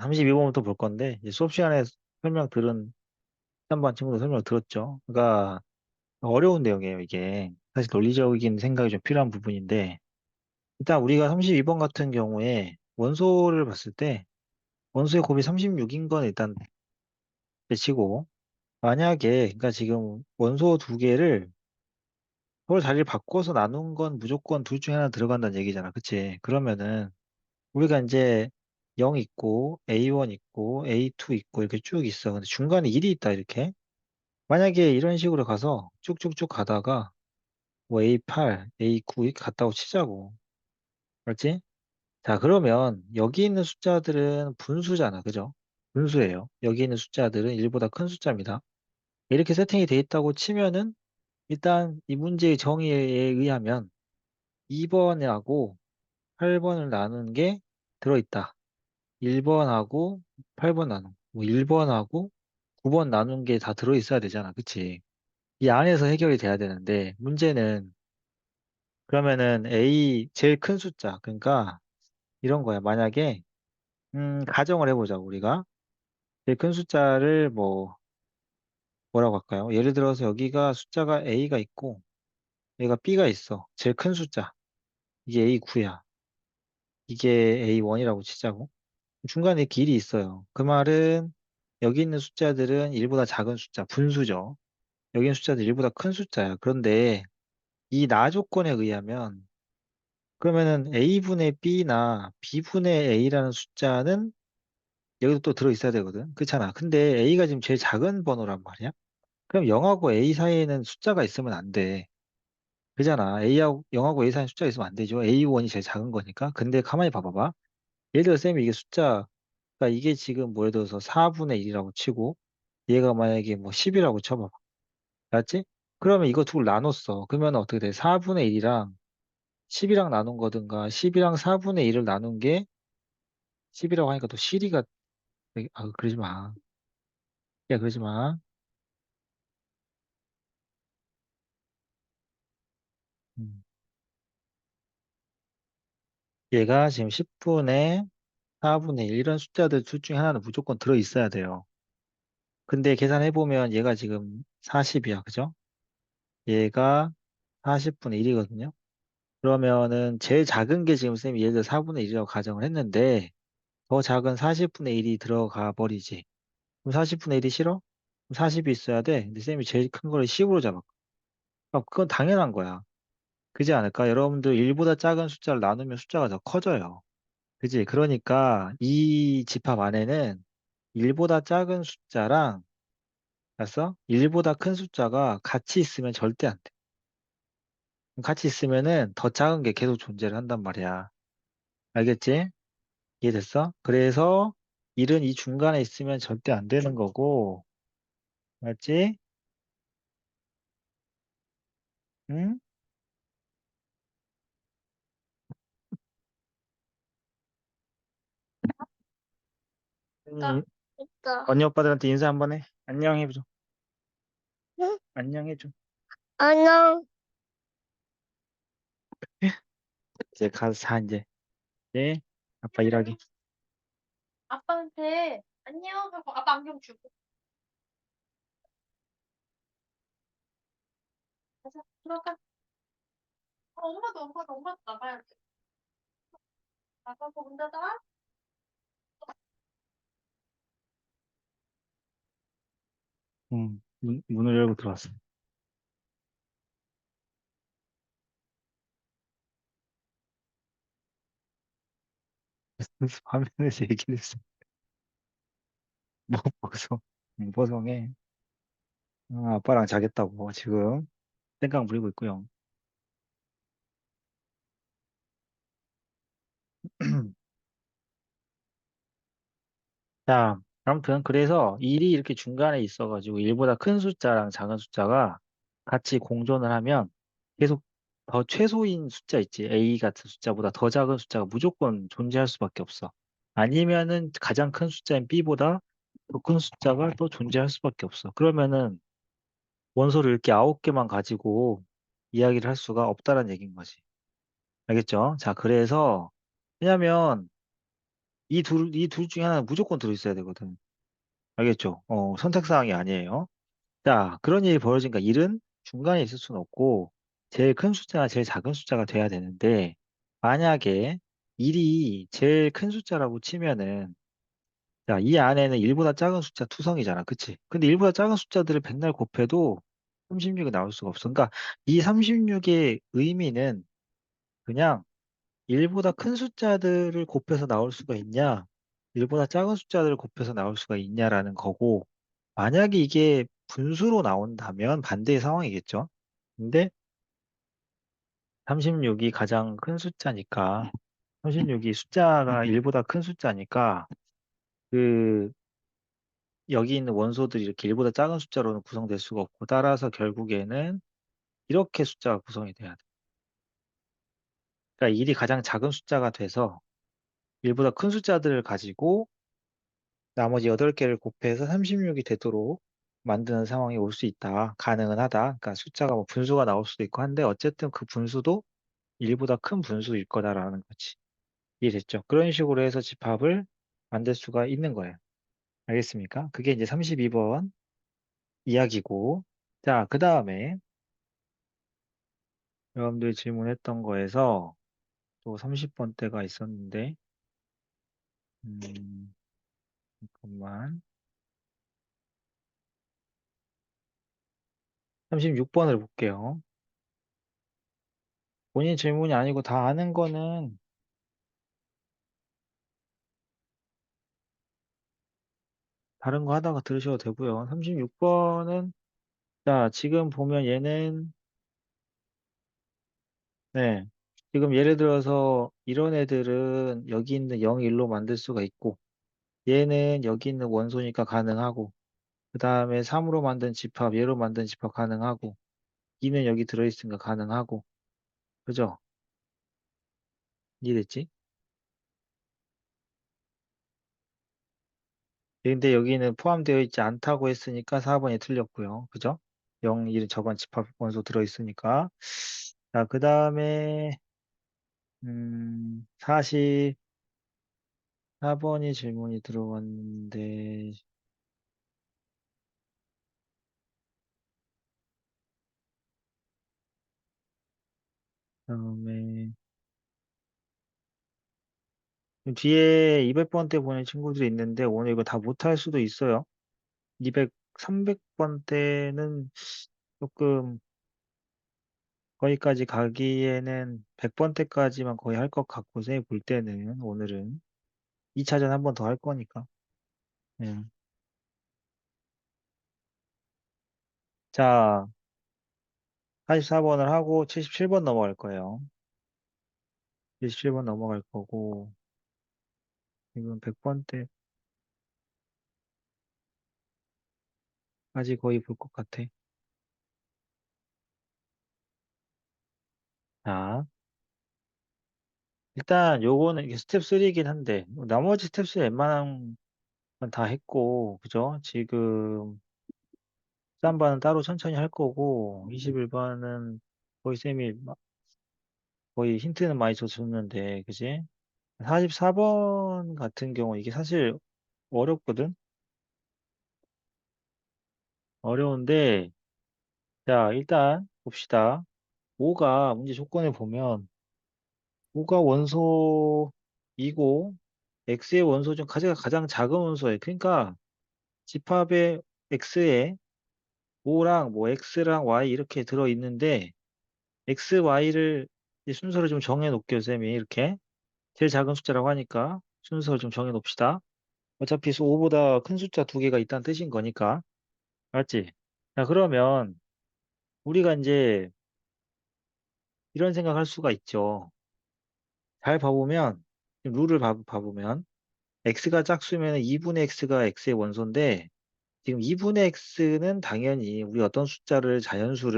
32번부터 볼 건데, 이제 수업 시간에 설명 들은 3반 친구도 설명 들었죠. 그러니까 어려운 내용이에요, 이게. 사실 논리적인 생각이 좀 필요한 부분인데, 일단 우리가 32번 같은 경우에 원소를 봤을 때, 원소의 곱이 36인 건 일단 배치고, 만약에, 그러니까 지금 원소 두 개를 서로 자리를 바꿔서 나눈 건 무조건 둘 중에 하나 들어간다는 얘기잖아. 그치? 그러면은, 우리가 이제 0 있고, A1 있고, A2 있고, 이렇게 쭉 있어. 근데 중간에 1이 있다, 이렇게. 만약에 이런 식으로 가서 쭉쭉쭉 가다가 뭐 A8, A9 이렇게 갔다고 치자고. 그렇지? 자, 그러면 여기 있는 숫자들은 분수잖아. 그죠? 분수예요. 여기 있는 숫자들은 1보다 큰 숫자입니다. 이렇게 세팅이 돼 있다고 치면은 일단 이 문제의 정의에 의하면 2번하고 8번을 나눈 게 들어있다. 1번하고 8번 나눈, 뭐 1번하고 9번 나눈 게 다 들어있어야 되잖아. 그치? 이 안에서 해결이 돼야 되는데 문제는 그러면은 A 제일 큰 숫자 그러니까 이런 거야. 만약에 가정을 해보자 우리가 제일 큰 숫자를 뭐라고 할까요? 예를 들어서 여기가 숫자가 A가 있고 얘가 B가 있어. 제일 큰 숫자 이게 A9야. 이게 A1이라고 치자고. 중간에 길이 있어요. 그 말은 여기 있는 숫자들은 1보다 작은 숫자 분수죠. 여기 있는 숫자들 1보다 큰 숫자야. 그런데 이 나 조건에 의하면 그러면은 A분의 B나 B분의 A라는 숫자는 여기도 또 들어있어야 되거든. 그렇잖아. 근데 A가 지금 제일 작은 번호란 말이야. 그럼 0하고 A 사이에는 숫자가 있으면 안 돼. 그잖아. A하고 0하고 A 사이에 숫자가 있으면 안 되죠. A1이 제일 작은 거니까. 근데 가만히 봐봐봐. 예를 들어 쌤이 이게 숫자가 이게 지금 뭐 예를 들어서 4분의 1이라고 치고 얘가 만약에 뭐 10이라고 쳐봐봐. 맞지? 그러면 이거 둘 나눴어. 그러면 어떻게 돼? 4분의 1이랑 10이랑 나눈 거든가 10이랑 4분의 1을 나눈 게 10이라고 하니까 또 실이가 그러지 마. 야 그러지 마. 음. 얘가 지금 10분의 4분의 1 이런 숫자들 둘 중에 하나는 무조건 들어 있어야 돼요. 근데 계산해보면 얘가 지금 40이야. 그죠? 얘가 40분의 1이거든요. 그러면은 제일 작은 게 지금 쌤이 예를 들어 4분의 1이라고 가정을 했는데 더 작은 40분의 1이 들어가 버리지. 그럼 40분의 1이 싫어? 그럼 40이 있어야 돼. 근데 쌤이 제일 큰 거를 10으로 잡아. 그건 당연한 거야. 그지 않을까? 여러분들 1보다 작은 숫자를 나누면 숫자가 더 커져요. 그지? 그러니까 이 집합 안에는 1보다 작은 숫자랑 알았어? 1보다 큰 숫자가 같이 있으면 절대 안 돼. 같이 있으면은 더 작은 게 계속 존재를 한단 말이야. 알겠지? 이해됐어? 그래서 1은 이 중간에 있으면 절대 안 되는 거고, 맞지? 응? 응. 있다. 언니 오빠들한테 인사 한번 해. 안녕 해줘. 응? 안녕 해줘. 안녕. 이제 가서 자 이제. 네. 아빠 일하기. 아빠한테 안녕 하고 아빠 안경 주고 가자 들어가. 엄마도 나가야 돼. 나가고 문 닫아. 응. 문을 열고 들어왔어. 화면에서 얘기를 했어. 뭐 보송. 보송해. 아빠랑 자겠다고 지금 땡깡 부리고 있고요. 자, 아무튼 그래서 1이 이렇게 중간에 있어가지고 1보다 큰 숫자랑 작은 숫자가 같이 공존을 하면 계속 더 최소인 숫자 있지. A 같은 숫자보다 더 작은 숫자가 무조건 존재할 수밖에 없어. 아니면은 가장 큰 숫자인 B보다 더 큰 숫자가 또 존재할 수밖에 없어. 그러면은 원소를 이렇게 9개만 가지고 이야기를 할 수가 없다는 얘기인 거지. 알겠죠? 자, 그래서 왜냐면 이 둘 중에 하나는 무조건 들어있어야 되거든. 알겠죠? 선택사항이 아니에요. 자, 그런 일이 벌어지니까 1은 중간에 있을 수는 없고, 제일 큰 숫자가 제일 작은 숫자가 돼야 되는데, 만약에 1이 제일 큰 숫자라고 치면은, 자, 이 안에는 1보다 작은 숫자 투성이잖아. 그치? 근데 1보다 작은 숫자들을 백날 곱해도 36이 나올 수가 없어. 그러니까 이 36의 의미는 그냥 1보다 큰 숫자들을 곱해서 나올 수가 있냐, 1보다 작은 숫자들을 곱해서 나올 수가 있냐라는 거고, 만약에 이게 분수로 나온다면 반대의 상황이겠죠. 근데 36이 가장 큰 숫자니까, 36이 숫자가 1보다 큰 숫자니까, 그, 여기 있는 원소들이 이렇게 1보다 작은 숫자로는 구성될 수가 없고, 따라서 결국에는 이렇게 숫자가 구성이 돼야 돼. 그러니까 1이 가장 작은 숫자가 돼서 1보다 큰 숫자들을 가지고 나머지 8개를 곱해서 36이 되도록 만드는 상황이 올 수 있다. 가능은 하다. 그러니까 숫자가 뭐 분수가 나올 수도 있고 한데 어쨌든 그 분수도 1보다 큰 분수일 거다라는 거지. 이해됐죠? 그런 식으로 해서 집합을 만들 수가 있는 거예요. 알겠습니까? 그게 이제 32번 이야기고. 자, 그 다음에 여러분들이 질문했던 거에서 또 30번 때가 있었는데, 음, 잠깐만. 36번을 볼게요. 본인 질문이 아니고 다 아는 거는 다른 거 하다가 들으셔도 되고요. 36번은, 자, 지금 보면 얘는, 네. 지금 예를 들어서 이런 애들은 여기 있는 0, 1로 만들 수가 있고, 얘는 여기 있는 원소니까 가능하고, 그 다음에 3으로 만든 집합, 얘로 만든 집합 가능하고, 2는 여기 들어있으니까 가능하고, 그죠? 이해됐지? 근데 여기는 포함되어 있지 않다고 했으니까 4번이 틀렸고요. 그죠? 0, 1은 저번 집합 원소 들어있으니까. 자, 그 다음에, 44번이 질문이 들어왔는데, 그다음에 뒤에 200번 때 보낸 친구들이 있는데 오늘 이거 다 못할 수도 있어요. 200, 300번 때는 조금 거기까지 가기에는 100번 때까지만 거의 할 것 같고 선생님 볼 때는 오늘은 2차전 한 번 더 할 거니까. 예. 자, 44번을 하고 77번 넘어갈 거예요. 77번 넘어갈 거고 지금 100번 때까지 거의 볼 것 같아. 자, 일단 요거는 이게 스텝 3이긴 한데 나머지 스텝 3 웬만한 건 다 했고 그죠? 지금 13번은 따로 천천히 할 거고 21번은 거의 쌤이 거의 힌트는 많이 줬는데 그지? 44번 같은 경우 이게 사실 어렵거든? 어려운데 자 일단 봅시다. 5가 문제 조건에 보면 5가 원소이고 X의 원소 중 가장 작은 원소예요. 그러니까 집합의 X에 5랑 뭐 X랑 Y 이렇게 들어있는데 X, Y를 순서를 좀 정해 놓을게요, 쌤이. 이렇게. 제일 작은 숫자라고 하니까 순서를 좀 정해 놓읍시다. 어차피 5보다 큰 숫자 두 개가 있다는 뜻인 거니까. 알았지? 자, 그러면 우리가 이제 이런 생각할 수가 있죠. 잘 봐보면, 룰을 봐보면 X가 짝수면 2분의 X가 X의 원소인데 지금 2분의 X는 당연히 우리 어떤 숫자를 자연수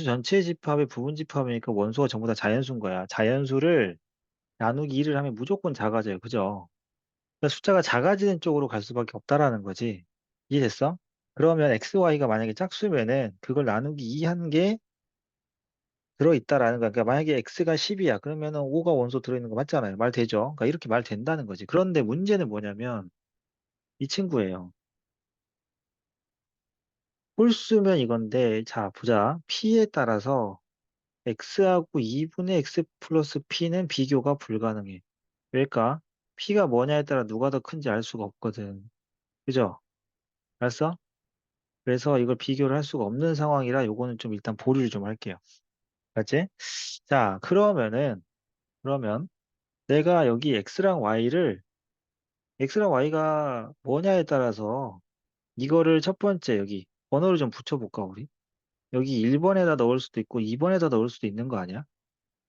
전체 집합의 부분 집합이니까 원소가 전부 다 자연수인 거야. 자연수를 나누기 2를 하면 무조건 작아져요. 그죠? 그러니까 숫자가 작아지는 쪽으로 갈 수밖에 없다라는 거지. 이해됐어? 그러면 XY가 만약에 짝수면은 그걸 나누기 2 하는 게 들어있다라는 거야. 그러니까 만약에 x가 10이야. 그러면은 5가 원소 들어있는 거 맞잖아요. 말 되죠? 그러니까 이렇게 말 된다는 거지. 그런데 문제는 뭐냐면 이 친구예요. 홀수면 이건데, 자, 보자. p에 따라서 x하고 2분의 x 플러스 p는 비교가 불가능해. 왜일까? p가 뭐냐에 따라 누가 더 큰지 알 수가 없거든. 그죠? 알았어? 그래서 이걸 비교를 할 수가 없는 상황이라 요거는 좀 일단 보류를 좀 할게요. 알았지? 자, 그러면 내가 여기 x랑 y가 뭐냐에 따라서 이거를 첫 번째 여기 번호를 좀 붙여볼까, 우리? 여기 1번에다 넣을 수도 있고 2번에다 넣을 수도 있는 거 아니야?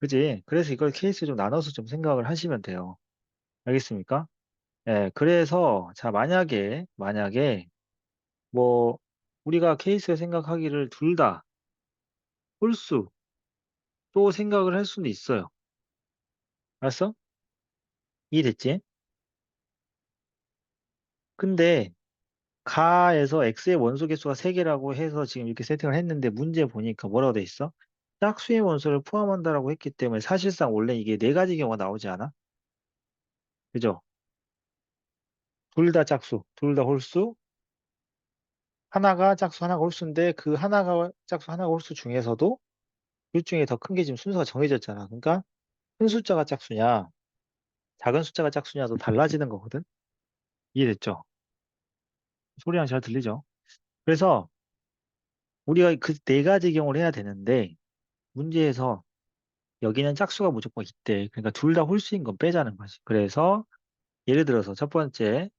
그지? 그래서 이걸 케이스 좀 나눠서 좀 생각을 하시면 돼요. 알겠습니까? 예, 그래서, 자, 만약에, 뭐, 우리가 케이스에 생각하기를 둘 다 홀수 또 생각을 할 수는 있어요. 알았어? 이해됐지? 근데, 가에서 x의 원소 개수가 3개라고 해서 지금 이렇게 세팅을 했는데 문제 보니까 뭐라고 돼 있어? 짝수의 원소를 포함한다라고 했기 때문에 사실상 원래 이게 4가지 경우가 나오지 않아? 그죠? 둘 다 짝수, 둘 다 홀수, 하나가 짝수, 하나가 홀수인데 그 하나가 짝수, 하나가 홀수 중에서도 둘 중에 더 큰 게 지금 순서가 정해졌잖아. 그러니까 큰 숫자가 짝수냐, 작은 숫자가 짝수냐도 달라지는 거거든. 이해됐죠? 소리랑 잘 들리죠? 그래서 우리가 그 4가지 경우를 해야 되는데 문제에서 여기는 짝수가 무조건 있대. 그러니까 둘 다 홀수인 건 빼자는 거지. 그래서 예를 들어서 첫 번째,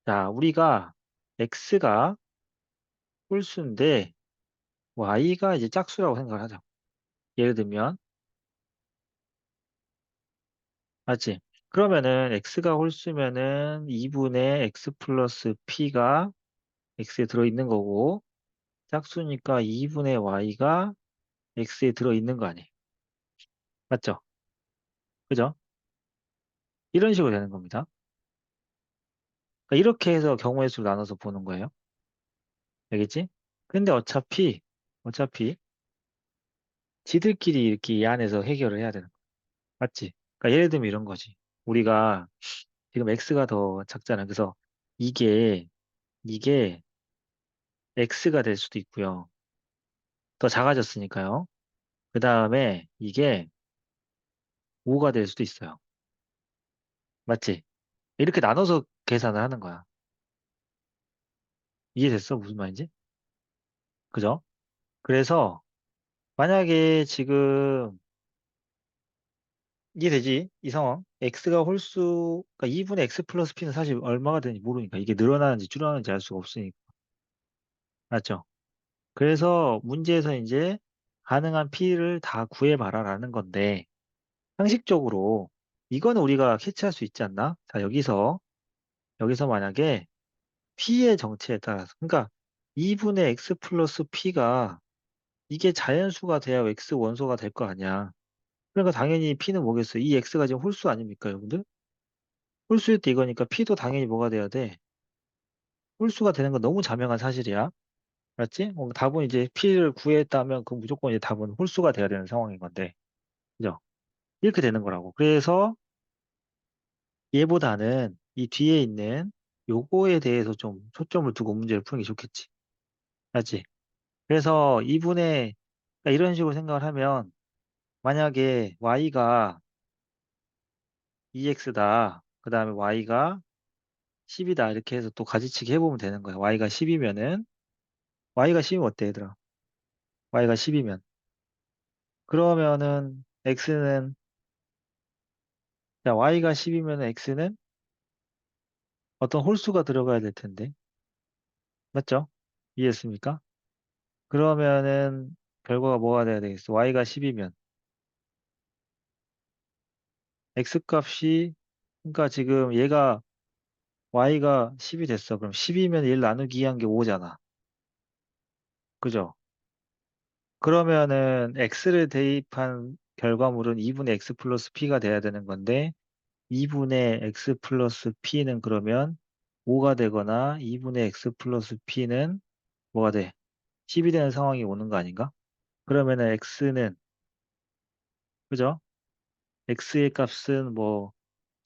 자, 우리가 x가 홀수인데 y가 이제 짝수라고 생각을 하자. 예를 들면, 맞지? 그러면은 x가 홀수면은 2분의 x 플러스 p가 x에 들어있는 거고 짝수니까 2분의 y가 x에 들어있는 거 아니에요. 맞죠? 그죠? 이런 식으로 되는 겁니다. 그러니까 이렇게 해서 경우의 수를 나눠서 보는 거예요. 알겠지? 근데 어차피 지들끼리 이렇게 이 안에서 해결을 해야 되는 거야. 맞지? 그러니까 예를 들면 이런 거지. 우리가 지금 x가 더 작잖아. 그래서 이게 x가 될 수도 있고요. 더 작아졌으니까요. 그 다음에 이게 5가 될 수도 있어요. 맞지? 이렇게 나눠서 계산을 하는 거야. 이해됐어? 무슨 말인지? 그죠? 그래서 만약에 지금 이해되지? 이 상황. x가 홀수, 그러니까 2분의 x 플러스 p는 사실 얼마가 되는지 모르니까 이게 늘어나는지 줄어나는지 알 수가 없으니까. 맞죠? 그래서 문제에서 이제 가능한 p를 다 구해봐라라는 건데 상식적으로 이거는 우리가 캐치할 수 있지 않나? 자, 여기서 만약에 p의 정체에 따라서 그러니까 2분의 x 플러스 p가 이게 자연수가 돼야 x 원소가 될 거 아니야. 그러니까 당연히 p는 뭐겠어요? 이 x가 지금 홀수 아닙니까, 여러분들? 홀수일 때 이거니까 p도 당연히 뭐가 돼야 돼? 홀수가 되는 건 너무 자명한 사실이야. 맞지? 답은 이제 p를 구했다면 그 무조건 이제 답은 홀수가 돼야 되는 상황인 건데. 그죠? 이렇게 되는 거라고. 그래서 얘보다는 이 뒤에 있는 요거에 대해서 좀 초점을 두고 문제를 푸는 게 좋겠지. 맞지? 그래서 그러니까 이런 식으로 생각을 하면 만약에 y가 2x다. 그 다음에 y가 10이다. 이렇게 해서 또 가지치기 해보면 되는 거야. y가 10이면 어때, 얘들아? y가 10이면. 그러면은 y가 10이면 x는 어떤 홀수가 들어가야 될 텐데. 맞죠? 이해했습니까? 그러면은 결과가 뭐가 돼야 되겠어? y가 10이면 x 값이 그러니까 지금 얘가 y가 10이 됐어. 그럼 10이면 1 나누기 2한 게 5잖아. 그죠? 그러면은 x를 대입한 결과물은 2분의 x 플러스 p가 돼야 되는 건데 2분의 x 플러스 p는 그러면 5가 되거나 2분의 x 플러스 p는 뭐가 돼? 10이 되는 상황이 오는 거 아닌가? 그러면은 x는 그죠? x의 값은 뭐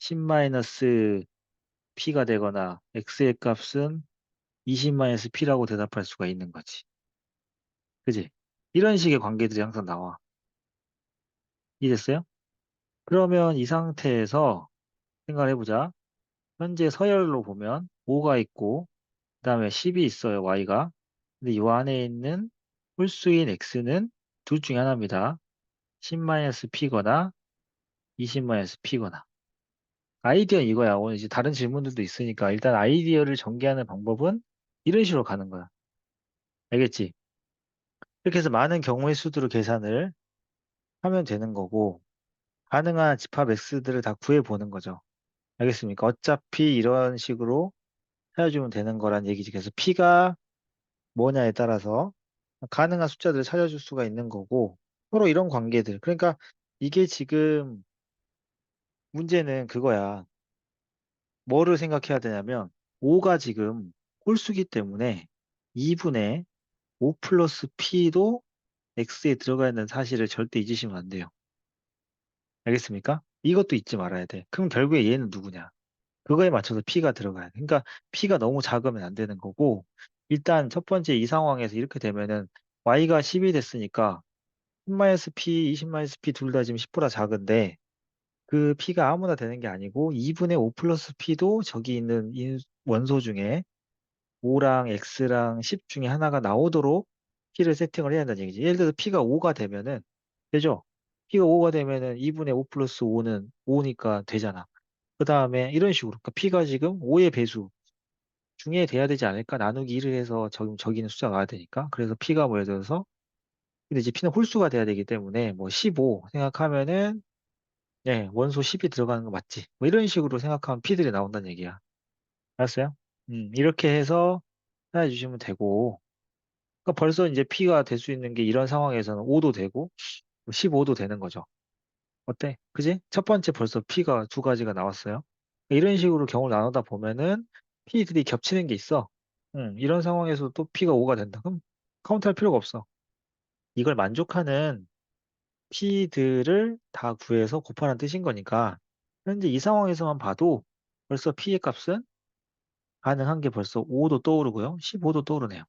10-p가 되거나 x의 값은 20-p라고 대답할 수가 있는 거지. 그지? 이런 식의 관계들이 항상 나와. 이해됐어요? 그러면 이 상태에서 생각을 해보자. 현재 서열로 보면 5가 있고, 그 다음에 10이 있어요, y가. 근데 이 안에 있는 홀수인 x는 둘 중에 하나입니다. 10-p거나 20-p거나. 아이디어 이거야. 오늘 이제 다른 질문들도 있으니까 일단 아이디어를 전개하는 방법은 이런 식으로 가는 거야. 알겠지? 이렇게 해서 많은 경우의 수들을 계산을 하면 되는 거고, 가능한 집합 x들을 다 구해보는 거죠. 알겠습니까? 어차피 이런 식으로 찾아주면 되는 거란 얘기지. 그래서 p가 뭐냐에 따라서 가능한 숫자들을 찾아줄 수가 있는 거고, 서로 이런 관계들. 그러니까 이게 지금 문제는 그거야. 뭐를 생각해야 되냐면, 5가 지금 홀수기 때문에 2분의 5 플러스 p도 x에 들어가 있는 사실을 절대 잊으시면 안 돼요. 알겠습니까? 이것도 잊지 말아야 돼. 그럼 결국에 얘는 누구냐? 그거에 맞춰서 p가 들어가야 돼. 그러니까 p가 너무 작으면 안 되는 거고, 일단 첫 번째 이 상황에서 이렇게 되면은 y가 10이 됐으니까 10-p, 20-p 둘 다 지금 10보다 작은데 그 p가 아무나 되는 게 아니고 2분의 5 플러스 p도 저기 있는 원소 중에 5랑 x랑 10 중에 하나가 나오도록 p를 세팅을 해야 한다는 얘기지. 예를 들어서 p가 5가 되면은 되죠? p가 5가 되면은 2분의 5 플러스 5는 5니까 되잖아. 그 다음에 이런 식으로 그러니까 p가 지금 5의 배수 중에 돼야 되지 않을까? 나누기 1을 해서 저기는 숫자가 나와야 되니까. 그래서 p가 뭐 예를 들어서 근데 이제 p는 홀수가 돼야 되기 때문에 뭐 15 생각하면은 예, 원소 10이 들어가는 거 맞지? 뭐 이런 식으로 생각하면 p들이 나온다는 얘기야. 알았어요? 이렇게 해서 찾아주시면 되고 그러니까 벌써 이제 p가 될 수 있는 게 이런 상황에서는 5도 되고 15도 되는 거죠. 어때? 그지? 첫 번째 벌써 p가 두 가지가 나왔어요. 이런 식으로 경우를 나누다 보면은 p들이 겹치는 게 있어. 이런 상황에서 또 p가 5가 된다. 그럼 카운트할 필요가 없어. 이걸 만족하는 p들을 다 구해서 곱하는 뜻인 거니까 현재 이 상황에서만 봐도 벌써 p의 값은 가능한 게 벌써 5도 떠오르고요. 15도 떠오르네요.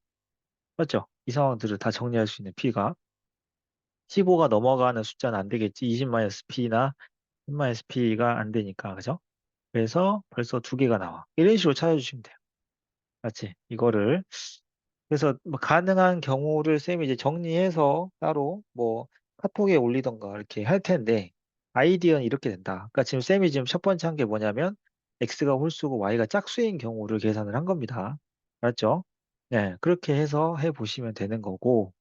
맞죠? 이 상황들을 다 정리할 수 있는 p가 15가 넘어가는 숫자는 안 되겠지. 20-p나 10-p가 안 되니까. 그죠? 그래서 벌써 두 개가 나와. 이런 식으로 찾아주시면 돼요. 맞지? 이거를. 그래서 뭐 가능한 경우를 쌤이 이제 정리해서 따로 뭐 카톡에 올리던가 이렇게 할 텐데 아이디어는 이렇게 된다. 그러니까 지금 쌤이 지금 첫 번째 한 게 뭐냐면 x가 홀수고 y가 짝수인 경우를 계산을 한 겁니다. 알았죠? 네, 그렇게 해서 해 보시면 되는 거고.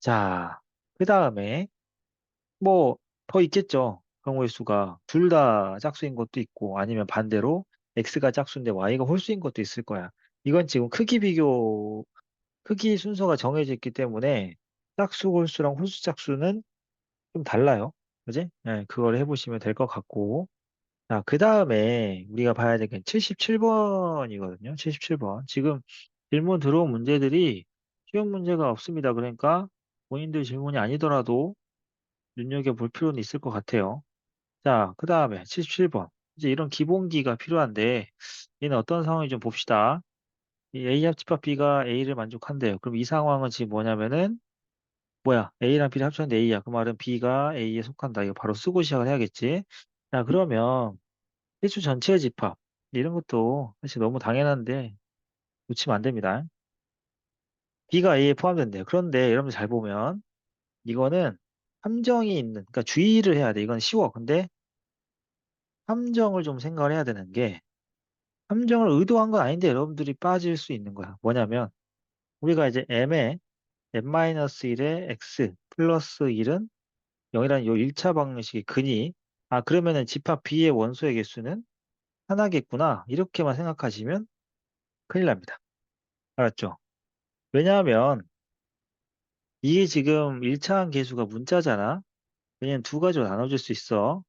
자, 그 다음에 뭐 더 있겠죠. 경우의 수가 둘 다 짝수인 것도 있고 아니면 반대로 x가 짝수인데 y가 홀수인 것도 있을 거야. 이건 지금 크기 순서가 정해져 있기 때문에 짝수 홀수랑 홀수 짝수는 좀 달라요. 그지? 네, 그걸 해보시면 될 것 같고. 자, 그 다음에 우리가 봐야 될 게 77번이거든요. 77번. 지금 질문 들어온 문제들이 쉬운 문제가 없습니다. 그러니까 본인들 질문이 아니더라도 눈여겨볼 필요는 있을 것 같아요. 자, 그 다음에 77번. 이제 이런 기본기가 필요한데 얘는 어떤 상황인지 좀 봅시다. 이 A 합집합 B가 A를 만족한대요. 그럼 이 상황은 지금 뭐냐면은 뭐야? A랑 B를 합쳤는데 A야. 그 말은 B가 A에 속한다. 이거 바로 쓰고 시작을 해야겠지. 자, 그러면 필수 전체의 집합. 이런 것도 사실 너무 당연한데 놓치면 안 됩니다. B가 A에 포함된대요. 그런데 여러분 잘 보면 이거는 함정이 있는, 그러니까 주의를 해야 돼. 이건 쉬워. 근데 함정을 좀 생각을 해야 되는 게 함정을 의도한 건 아닌데 여러분들이 빠질 수 있는 거야. 뭐냐면 우리가 이제 M에 n-1에 x 플러스 1은 0이라는 요 1차 방정식의 근이 그러면은 집합 B의 원소의 개수는 하나겠구나 이렇게만 생각하시면 큰일 납니다. 알았죠? 왜냐하면 이게 지금 1차 함계수가 문자잖아. 왜냐면 두 가지로 나눠질 수 있어.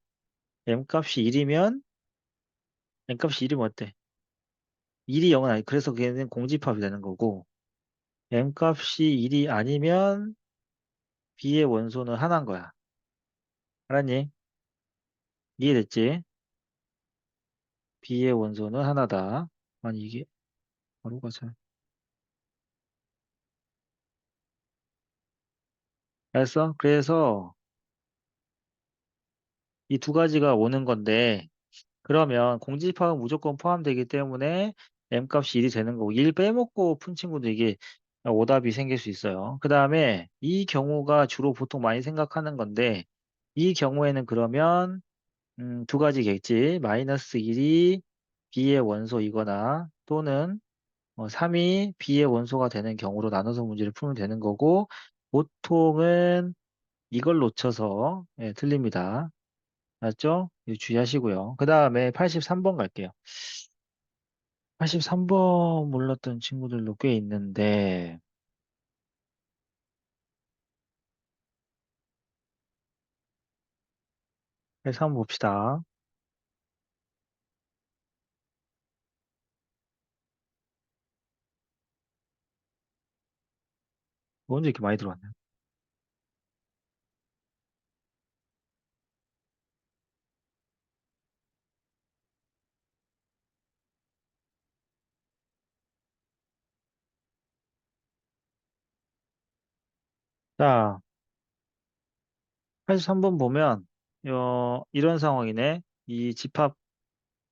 M값이 1이면 M값이 1이면 어때? 1이 0은 아니 그래서 걔는 공집합이 되는 거고 M값이 1이 아니면 B의 원소는 하나인 거야. 알았니? 이해됐지? B의 원소는 하나다. 아니, 이게 바로가 잘. 알았어? 그래서 이 두 가지가 오는 건데, 그러면 공집합은 무조건 포함되기 때문에 M값이 1이 되는 거고, 1 빼먹고 푼 친구도 이게 오답이 생길 수 있어요. 그 다음에 이 경우가 주로 보통 많이 생각하는 건데, 이 경우에는 그러면 두 가지겠지. 마이너스 1이 B의 원소이거나 또는 3이 B의 원소가 되는 경우로 나눠서 문제를 풀면 되는 거고, 보통은 이걸 놓쳐서 틀립니다. 맞죠? 이거 주의하시고요. 그 다음에 83번 갈게요. 83번 몰랐던 친구들도 꽤 있는데, 83번 봅시다. 언제 이렇게 많이 들어왔나요? 자, 83번 보면, 이런 상황이네. 이 집합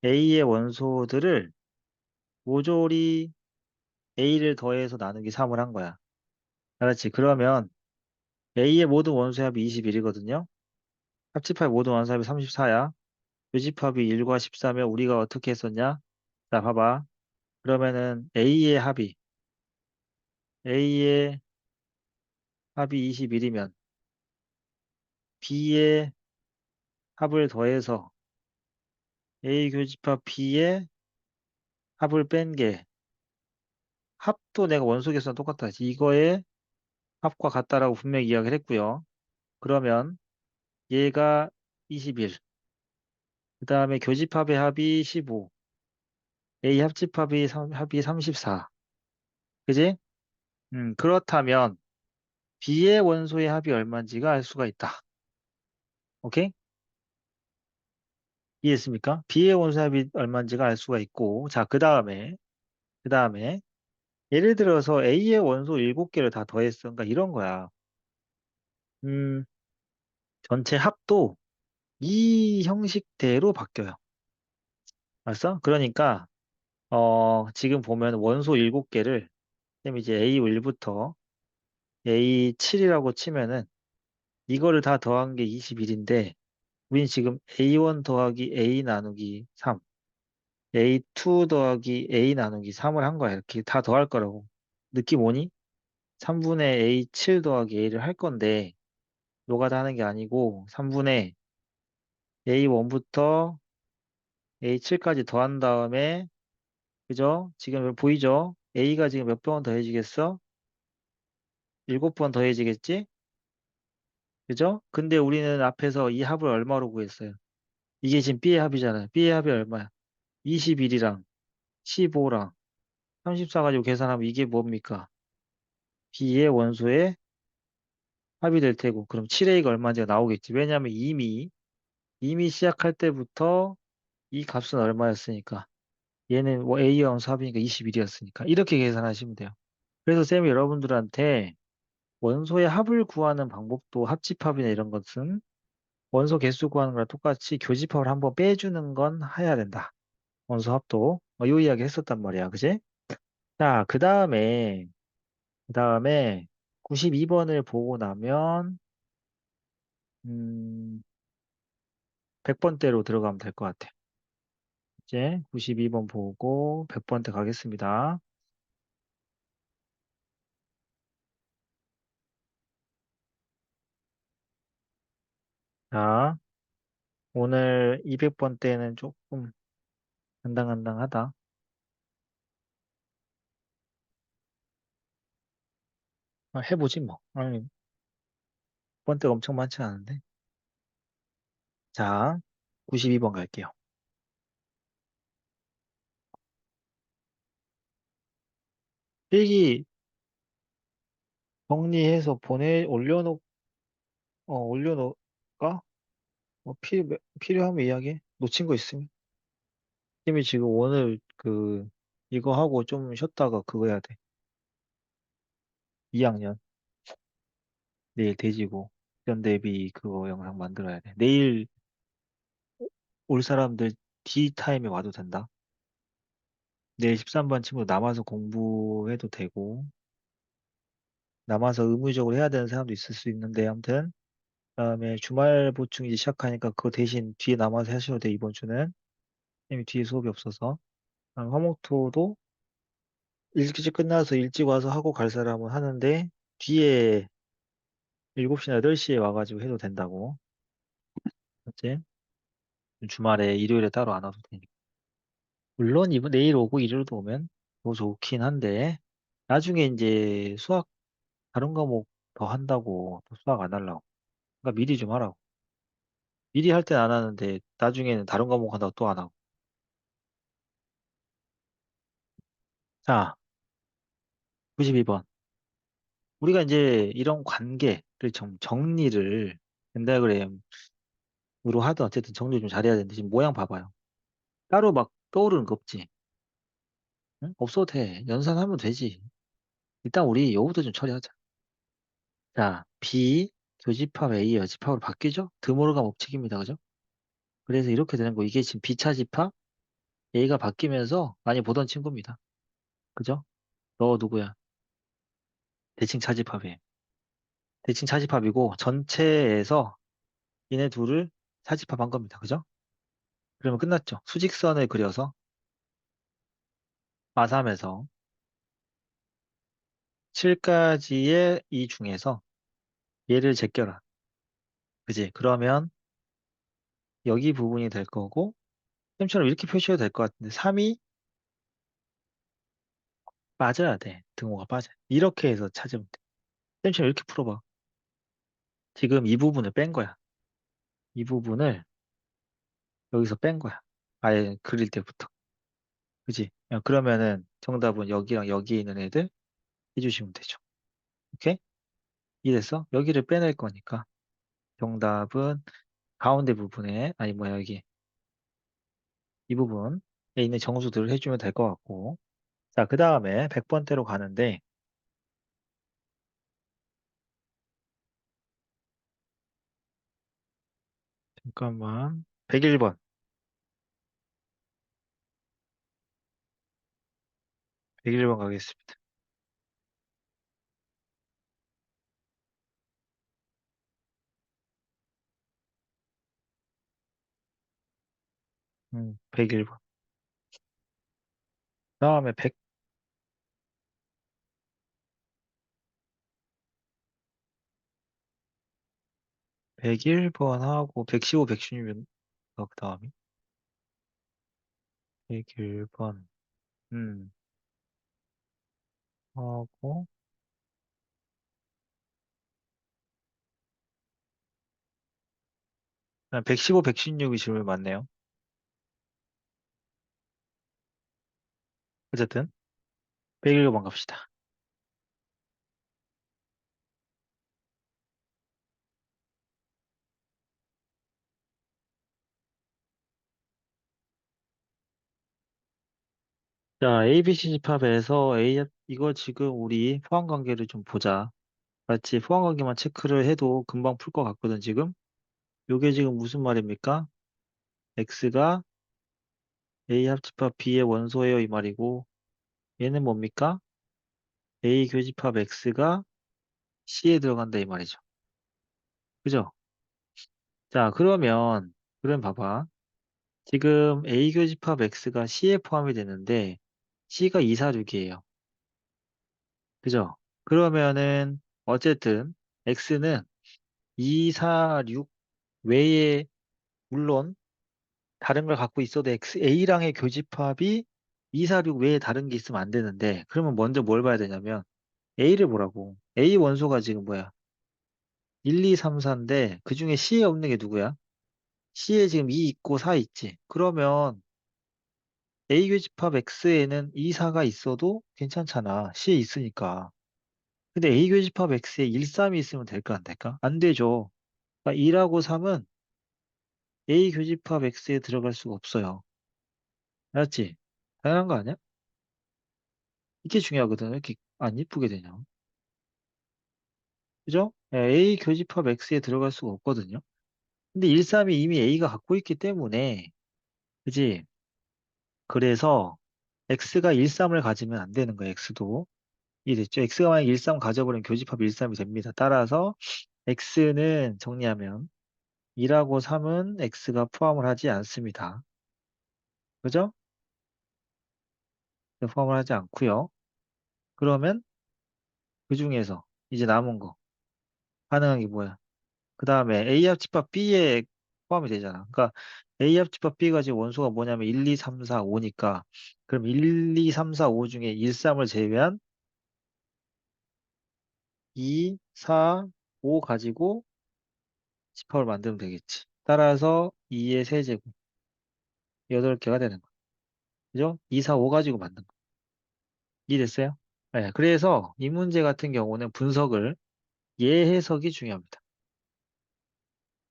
A의 원소들을 모조리 A를 더해서 나누기 3을 한 거야. 알았지? 그러면 A의 모든 원소의 합이 21이거든요. 합집합의 모든 원소 합이 34야. 교집합이 1과 14면 우리가 어떻게 했었냐? 자, 봐봐. 그러면은 A의 합이 21이면 B의 합을 더해서 A 교집합 B의 합을 뺀 게 합도 내가 원소 계수랑 똑같다. 이거의 합과 같다라고 분명히 이야기를 했고요. 그러면 얘가 21. 그 다음에 교집합의 합이 15. A 합이 34. 그지? 그렇다면 B의 원소의 합이 얼마인지가 알 수가 있다. 오케이? 이해했습니까? B의 원소의 합이 얼마인지가 알 수가 있고, 자, 그 다음에, 예를 들어서 A의 원소 7개를 다 더했어. 그러니까 이런 거야. 음, 전체 합도 이 형식대로 바뀌어요. 알았어? 그러니까, 지금 보면 원소 7개를, 그럼 이제 A1부터 A7이라고 치면은, 이거를 다 더한 게 21인데, 우린 지금 A1 더하기 A 나누기 3, A2 더하기 A 나누기 3을 한 거야. 이렇게 다 더할 거라고. 느낌 오니? 3분의 A7 더하기 A를 할 건데, 노가다 하는 게 아니고, 3분의 A1부터 A7까지 더한 다음에, 그죠? 지금 보이죠? A가 지금 몇 번 더해지겠어? 7번 더해지겠지? 그죠? 근데 우리는 앞에서 이 합을 얼마로 구했어요? 이게 지금 B의 합이잖아요. B의 합이 얼마야? 21이랑 15랑 34 가지고 계산하면 이게 뭡니까? B의 원소의 합이 될 테고, 그럼 7A가 얼마인지가 나오겠지. 왜냐하면 이미 시작할 때부터 이 값은 얼마였으니까. 얘는 뭐 A의 원소 합이니까 21이었으니까. 이렇게 계산하시면 돼요. 그래서 쌤이 여러분들한테 원소의 합을 구하는 방법도 합집합이나 이런 것은 원소 개수 구하는 거랑 똑같이 교집합을 한번 빼주는 건 해야 된다. 원소 합도. 이 이야기 했었단 말이야. 그지? 자, 그 다음에 92번을 보고 나면, 음, 100번대로 들어가면 될 것 같아. 이제 92번 보고 100번대 가겠습니다. 자, 오늘 200번대는 조금 간당간당하다. 해보지 뭐. 아니, 번대가 엄청 많지 않은데. 자, 92번 갈게요. 필기 정리해서 올려놓을까? 뭐 필요하면 이야기해. 놓친 거 있으면. 팀이 지금 오늘 이거 하고 좀 쉬었다가 그거 해야 돼. 2학년. 내일 돼지고. 연대비 그거 영상 만들어야 돼. 내일 올 사람들 D 타임에 와도 된다. 내일 13번 친구 남아서 공부해도 되고, 남아서 의무적으로 해야 되는 사람도 있을 수 있는데, 아무튼, 그다음에 주말 보충 이제 시작하니까 그거 대신 뒤에 남아서 하셔도 돼, 이번 주는. 이미 뒤에 수업이 없어서. 화목토도 일찍 끝나서 일찍 와서 하고 갈 사람은 하는데, 뒤에 7시나 8시에 와가지고 해도 된다고. 맞지? 주말에 일요일에 따로 안 와도 되니까. 물론 이번 내일 오고 일요일도 오면 더 좋긴 한데, 나중에 이제 수학 다른 과목 더 한다고 또 수학 안 하려고. 그러니까 미리 좀 하라고. 미리 할 땐 안 하는데 나중에는 다른 과목 한다고 또 안 하고. 자, 92번. 우리가 이제 이런 관계를 정리를 펜다그램으로 하든 어쨌든 정리 좀 잘해야 되는데 지금 모양 봐봐요. 따로 막 떠오르는 거 없지. 응? 없어도 돼. 연산하면 되지. 일단 우리 요거부터 좀 처리하자. 자, B 교집합 A 여집합으로 바뀌죠? 드모르간 법칙입니다. 그죠? 그래서 이렇게 되는 거 이게 지금 B 차집합 A가 바뀌면서 많이 보던 친구입니다. 그죠? 너 누구야? 대칭 차집합이에요. 대칭 차집합이고 전체에서 얘네 둘을 차집합한 겁니다. 그죠? 그러면 끝났죠. 수직선을 그려서 마삼에서 7까지의 이 중에서 얘를 제껴라. 그지? 그러면 여기 부분이 될 거고 쌤처럼 이렇게 표시해도 될 것 같은데 3이 빠져야 돼. 등호가 빠져. 이렇게 해서 찾으면 돼. 쌤처럼 이렇게 풀어봐. 지금 이 부분을 뺀 거야. 이 부분을 여기서 뺀 거야. 아예 그릴 때부터. 그지? 야, 그러면은 정답은 여기랑 여기 있는 애들 해주시면 되죠. 오케이? 이래서 여기를 빼낼 거니까 정답은 가운데 부분에 아니 뭐야 여기 이 부분에 있는 정수들을 해주면 될 것 같고 자 그 다음에 100번대로 가는데 잠깐만 101번 101번 가겠습니다. 101번 다음에 101번 하고 115, 116은 그 다음이 101번 하고 115, 116이 질문 맞네요. 어쨌든 101번 갑시다. 자, ABC 집합에서 이거 지금 우리 포항관계를 좀 보자. 맞지? 포항관계만 체크를 해도 금방 풀 것 같거든, 지금. 요게 지금 무슨 말입니까? X가 A 합집합 B의 원소예요, 이 말이고. 얘는 뭡니까? A 교집합 X가 C에 들어간다, 이 말이죠. 그죠? 자, 그럼 봐봐. 지금 A 교집합 X가 C에 포함이 되는데, C가 246이에요. 그죠? 그러면은, 어쨌든, X는 246 외에 물론 다른 걸 갖고 있어도 A랑의 교집합이 246 외에 다른 게 있으면 안 되는데 그러면 먼저 뭘 봐야 되냐면 A를 보라고. A 원소가 지금 뭐야? 1, 2, 3, 4인데 그중에 C에 없는 게 누구야? C에 지금 2 있고 4 있지. 그러면 A 교집합 X에는 2, 4가 있어도 괜찮잖아. C에 있으니까. 근데 A 교집합 X에 1, 3이 있으면 될까 안 될까? 안 되죠. 그러니까 2라고 3은 A 교집합 X에 들어갈 수가 없어요. 알았지? 당연한 거 아니야? 이게 중요하거든. 왜 이렇게 안 이쁘게 되냐? 그죠? 예, A 교집합 X에 들어갈 수가 없거든요. 근데 1, 3이 이미 A가 갖고 있기 때문에, 그지? 그래서 X가 1, 3을 가지면 안 되는 거야, X도. 이해됐죠? X가 만약 1, 3 가져버리면 교집합 1, 3이 됩니다. 따라서 X는 정리하면 2하고 3은 X가 포함을 하지 않습니다. 그죠? 포함을 하지 않고요. 그러면 그 중에서 이제 남은 거 가능한 게 뭐야? 그 다음에 A 합집합 B에 포함이 되잖아. 그러니까 A 합집합 B가 지금 원소가 뭐냐면 1, 2, 3, 4, 5니까 그럼 1, 2, 3, 4, 5 중에 1, 3을 제외한 2, 4, 5 가지고 집합을 만들면 되겠지. 따라서 2의 세제곱 8개가 되는 거야. 그죠? 2, 4, 5 가지고 만든 거. 이해됐어요? 네, 그래서 이 문제 같은 경우는 분석을 얘 해석이 중요합니다.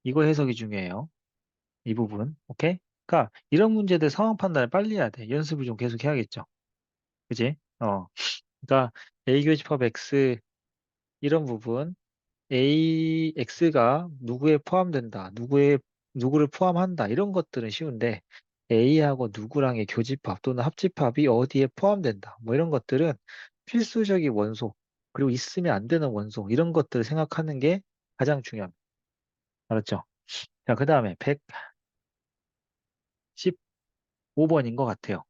이거 해석이 중요해요. 이 부분. 오케이? 그러니까 이런 문제들 상황 판단을 빨리 해야 돼. 연습을 좀 계속 해야겠죠. 그지? 그러니까 A 교집합 X 이런 부분 X가 누구에 포함된다. 누구를 포함한다. 이런 것들은 쉬운데 A하고 누구랑의 교집합 또는 합집합이 어디에 포함된다. 뭐 이런 것들은 필수적인 원소 그리고 있으면 안 되는 원소 이런 것들을 생각하는 게 가장 중요합니다. 알았죠? 자, 그 다음에 115번인 것 같아요.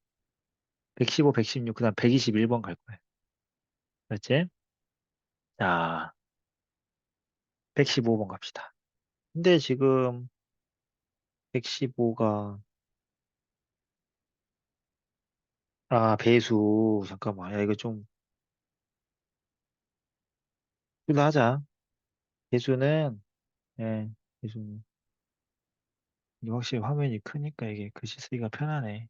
115, 116, 그 다음 121번 갈 거예요. 그렇지? 자, 115번 갑시다. 근데 지금 115가, 배수. 잠깐만. 야, 이거 좀, 이거 하자. 배수는, 예, 배수는. 이게 확실히 화면이 크니까 이게 글씨 쓰기가 편하네.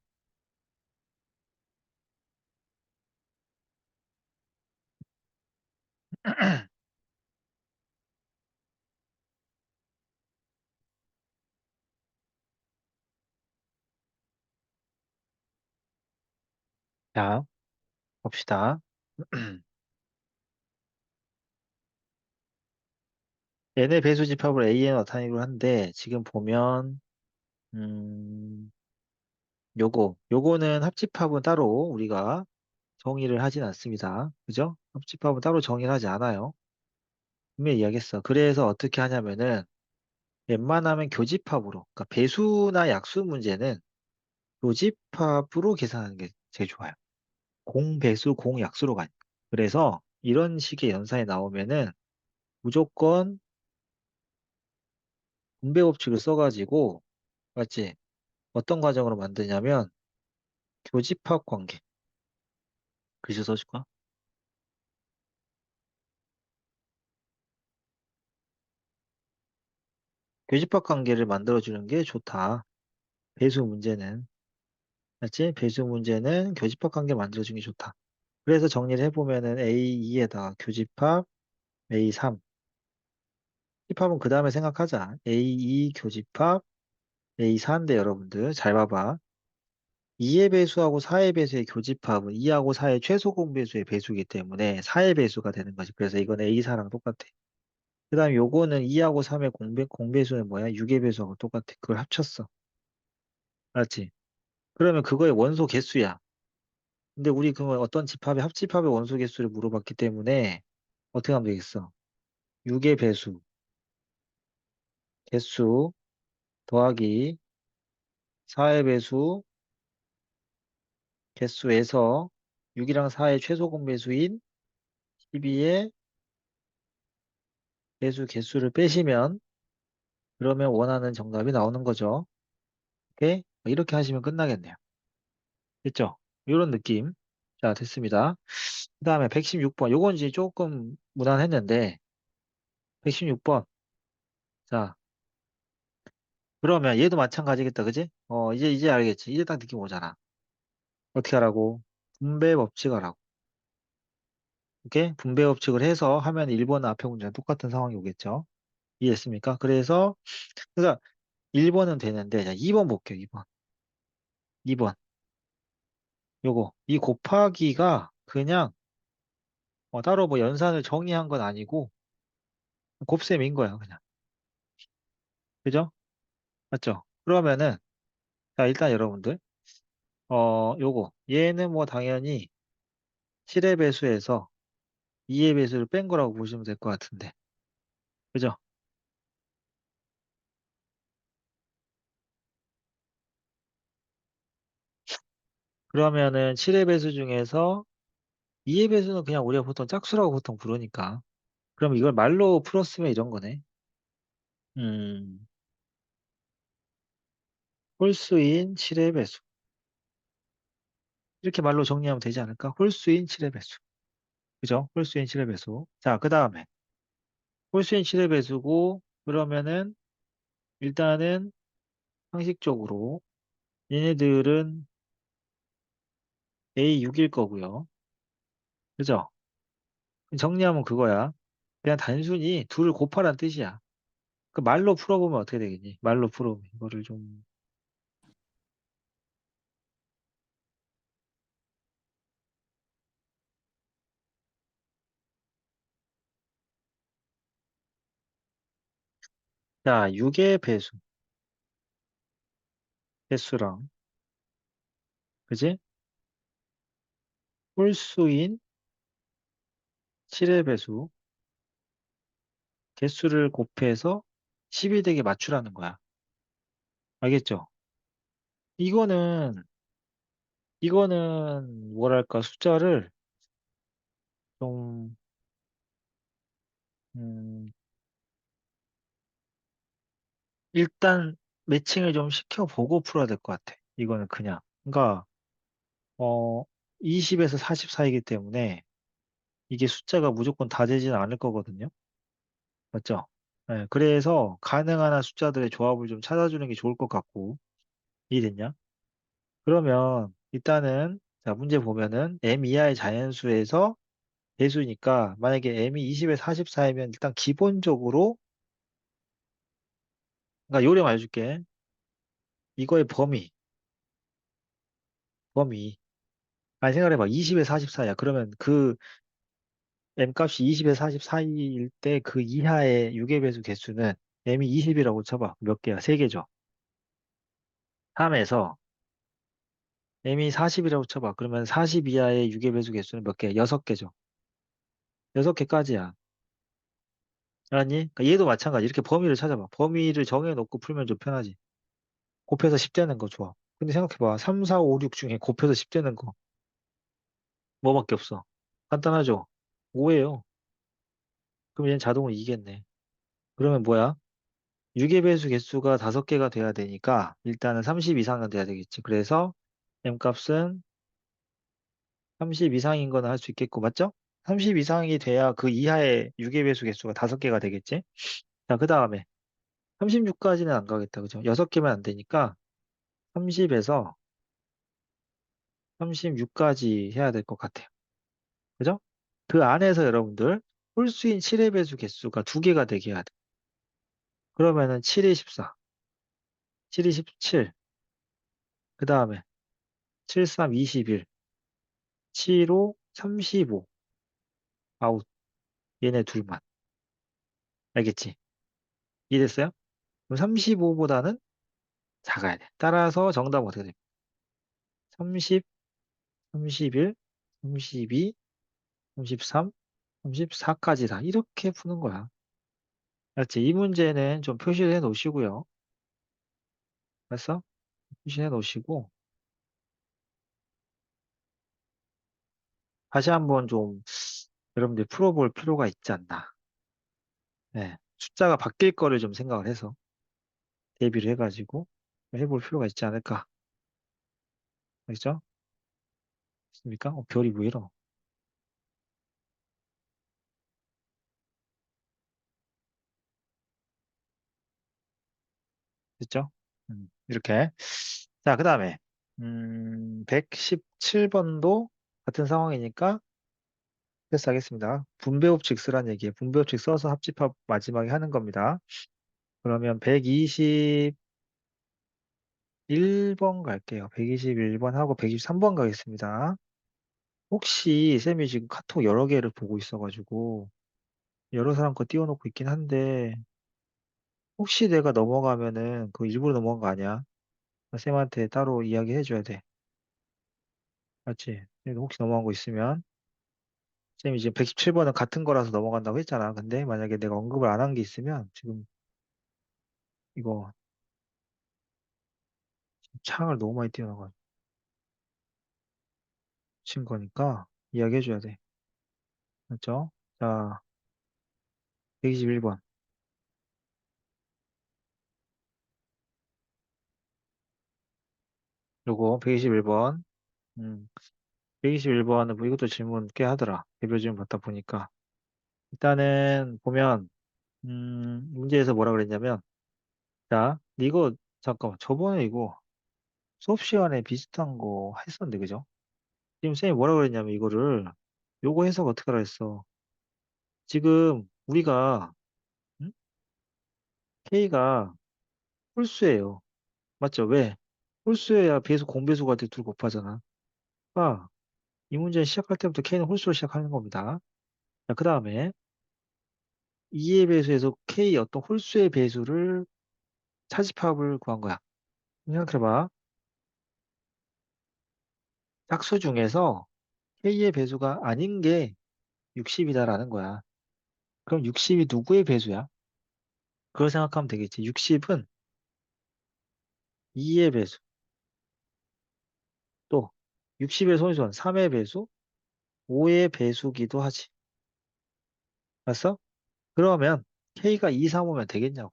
자, 봅시다. n의 배수 집합을 a에 나타내기로 한데, 지금 보면, 음, 요거는 합집합은 따로 우리가 정의를 하진 않습니다. 그죠? 합집합은 따로 정의를 하지 않아요. 분명히 이야기했어. 그래서 어떻게 하냐면은 웬만하면 교집합으로, 그러니까 배수나 약수 문제는 교집합으로 계산하는 게 제일 좋아요. 공배수, 공약수로 가요. 그래서 이런 식의 연산이 나오면은 무조건 분배 법칙을 써가지고, 맞지? 어떤 과정으로 만드냐면 교집합 관계. 글씨 써줄까? 교집합 관계를 만들어주는 게 좋다. 배수 문제는. 맞지? 배수 문제는 교집합 관계 만들어주는 게 좋다. 그래서 정리를 해보면은 A2에다가 교집합 A3. 집합은 그 다음에 생각하자. A2 교집합 A4인데 여러분들 잘 봐봐. 2의 배수하고 4의 배수의 교집합은 2하고 4의 최소 공배수의 배수이기 때문에 4의 배수가 되는 거지. 그래서 이건 A4랑 똑같아. 그 다음에 요거는 2하고 3의 공배수는 뭐야? 6의 배수하고 똑같아. 그걸 합쳤어. 알았지? 그러면 그거의 원소 개수야. 근데 우리 그건 어떤 집합의 합집합의 원소 개수를 물어봤기 때문에 어떻게 하면 되겠어? 6의 배수, 개수 더하기 4의 배수, 개수에서 6이랑 4의 최소 공배수인 12의 배수 개수를 빼시면 그러면 원하는 정답이 나오는 거죠. 오케이? 이렇게 하시면 끝나겠네요. 됐죠? 이런 느낌. 자, 됐습니다. 그 다음에 116번. 요건 이제 조금 무난했는데 116번. 자, 그러면 얘도 마찬가지겠다. 그지? 이제 알겠지? 이제 딱 느낌 오잖아. 어떻게 하라고? 분배 법칙 하라고. 오케이? 분배 법칙을 해서 하면 1번 앞에 문제랑 똑같은 상황이 오겠죠? 이해했습니까? 그래서 1번은 되는데, 자, 2번 볼게요, 2번. 2번. 요거. 이 곱하기가 그냥, 따로 뭐 연산을 정의한 건 아니고, 곱셈인 거야, 그냥. 그죠? 맞죠? 그러면은, 자, 일단 여러분들, 요거. 얘는 뭐 당연히 7의 배수에서 2의 배수를 뺀 거라고 보시면 될 것 같은데. 그죠? 그러면은 7의 배수 중에서 2의 배수는 그냥 우리가 보통 짝수라고 보통 부르니까. 그럼 이걸 말로 풀었으면 이런 거네. 음, 홀수인 7의 배수. 이렇게 말로 정리하면 되지 않을까? 홀수인 7의 배수. 그죠? 홀수인 7의 배수. 자, 그 다음에 홀수인 7의 배수고 그러면은 일단은 상식적으로 얘네들은 A6일 거고요. 그죠? 정리하면 그거야. 그냥 단순히 둘 곱하란 뜻이야. 그 말로 풀어보면 어떻게 되겠니? 말로 풀어보면 이거를 좀. 자, 6의 배수. 개수랑 그지? 홀수인 7의 배수. 개수를 곱해서 10이 되게 맞추라는 거야. 알겠죠? 이거는 뭐랄까 숫자를 좀 음, 일단 매칭을 좀 시켜보고 풀어야 될 것 같아. 이거는 그냥. 그러니까 어 20에서 40 사이기 때문에 이게 숫자가 무조건 다 되지는 않을 거거든요. 맞죠? 네, 그래서 가능한 한 숫자들의 조합을 좀 찾아주는 게 좋을 것 같고 이해됐냐? 그러면 일단은 자 문제 보면은 m 이하의 자연수에서 배수니까 만약에 m이 20에서 44이면 일단 기본적으로 그러니까 요령 알려줄게. 이거의 범위. 아니 생각해봐. 20에서 44야. 그러면 그 m 값이 20에서 44일 때 그 이하의 6의 배수 개수는 m이 20이라고 쳐봐. 몇 개야? 3개죠. 3에서 m이 40이라고 쳐봐. 그러면 40 이하의 6의 배수 개수는 몇 개야? 6개죠. 6개까지야. 알았니? 그러니까 얘도 마찬가지. 이렇게 범위를 찾아봐. 범위를 정해놓고 풀면 좀 편하지. 곱해서 10 되는 거 좋아. 근데 생각해봐. 3, 4, 5, 6 중에 곱해서 10 되는 거 뭐밖에 없어? 간단하죠? 5예요. 그럼 얘는 자동으로 이겠네. 그러면 뭐야? 6의 배수 개수가 5개가 돼야 되니까 일단은 30 이상은 돼야 되겠지. 그래서 m 값은 30 이상인 거는 할 수 있겠고, 맞죠? 30 이상이 돼야 그 이하의 6의 배수 개수가 5개가 되겠지? 자, 그 다음에 36까지는 안 가겠다. 그죠? 6개면 안 되니까 30에서 36까지 해야 될 것 같아요. 그죠? 그 안에서 여러분들 홀수인 7의 배수 개수가 2개가 되게 해야 돼. 그러면은 7이 14, 7이 17, 그 다음에 7, 3, 21, 7, 5, 35, 아웃. 얘네 둘만. 알겠지? 이해됐어요? 그럼 35보다는 작아야 돼. 따라서 정답은 어떻게 돼? 30, 31, 32, 33, 34까지다. 이렇게 푸는 거야. 알았지? 이 문제는 좀 표시를 해 놓으시고요. 알았어? 표시해 놓으시고 다시 한번 좀 여러분들 풀어볼 필요가 있지 않나. 네. 숫자가 바뀔 거를 좀 생각을 해서 대비를 해가지고 해볼 필요가 있지 않을까. 알겠죠? 있습니까? 별이 왜 이러? 됐죠? 이렇게. 자, 그 다음에, 117번도 같은 상황이니까 패스하겠습니다. 분배법칙 쓰란 얘기예요. 분배법칙 써서 합집합 마지막에 하는 겁니다. 그러면 120, 1번 갈게요. 121번 하고 123번 가겠습니다. 혹시 쌤이 지금 카톡 여러 개를 보고 있어가지고 여러 사람 거 띄워놓고 있긴 한데 혹시 내가 넘어가면은 그거 일부러 넘어간 거 아니야? 쌤한테 따로 이야기해줘야 돼. 맞지? 쌤도 혹시 넘어간 거 있으면 쌤이 지금 117번은 같은 거라서 넘어간다고 했잖아. 근데 만약에 내가 언급을 안 한 게 있으면 지금 이거 창을 너무 많이 띄워놔가지고 친 거니까 이야기해줘야 돼. 맞죠? 자, 121번. 요거 121번. 121번은 뭐 이것도 질문 꽤 하더라. 개별 질문 받다 보니까. 일단은 보면 문제에서 뭐라 그랬냐면 자, 이거 잠깐만. 저번에 이거 수업 시간에 비슷한 거 했었는데 그죠? 지금 쌤이 뭐라 그랬냐면 이거를 요거 해석 어떻게 하라 했어. 지금 우리가 음? K가 홀수예요. 맞죠? 왜? 홀수여야 배수 공배수가 돼 둘 곱하잖아. 아, 이 문제 시작할 때부터 K는 홀수로 시작하는 겁니다. 자, 그 다음에 2의 배수에서 K 어떤 홀수의 배수를 차집합을 구한 거야. 생각해봐. 짝수 중에서 K의 배수가 아닌 게 60이다라는 거야. 그럼 60이 누구의 배수야? 그걸 생각하면 되겠지. 60은 2의 배수, 또 60의 소수는 3의 배수, 5의 배수기도 하지. 알았어? 그러면 K가 2, 3, 5면 되겠냐고.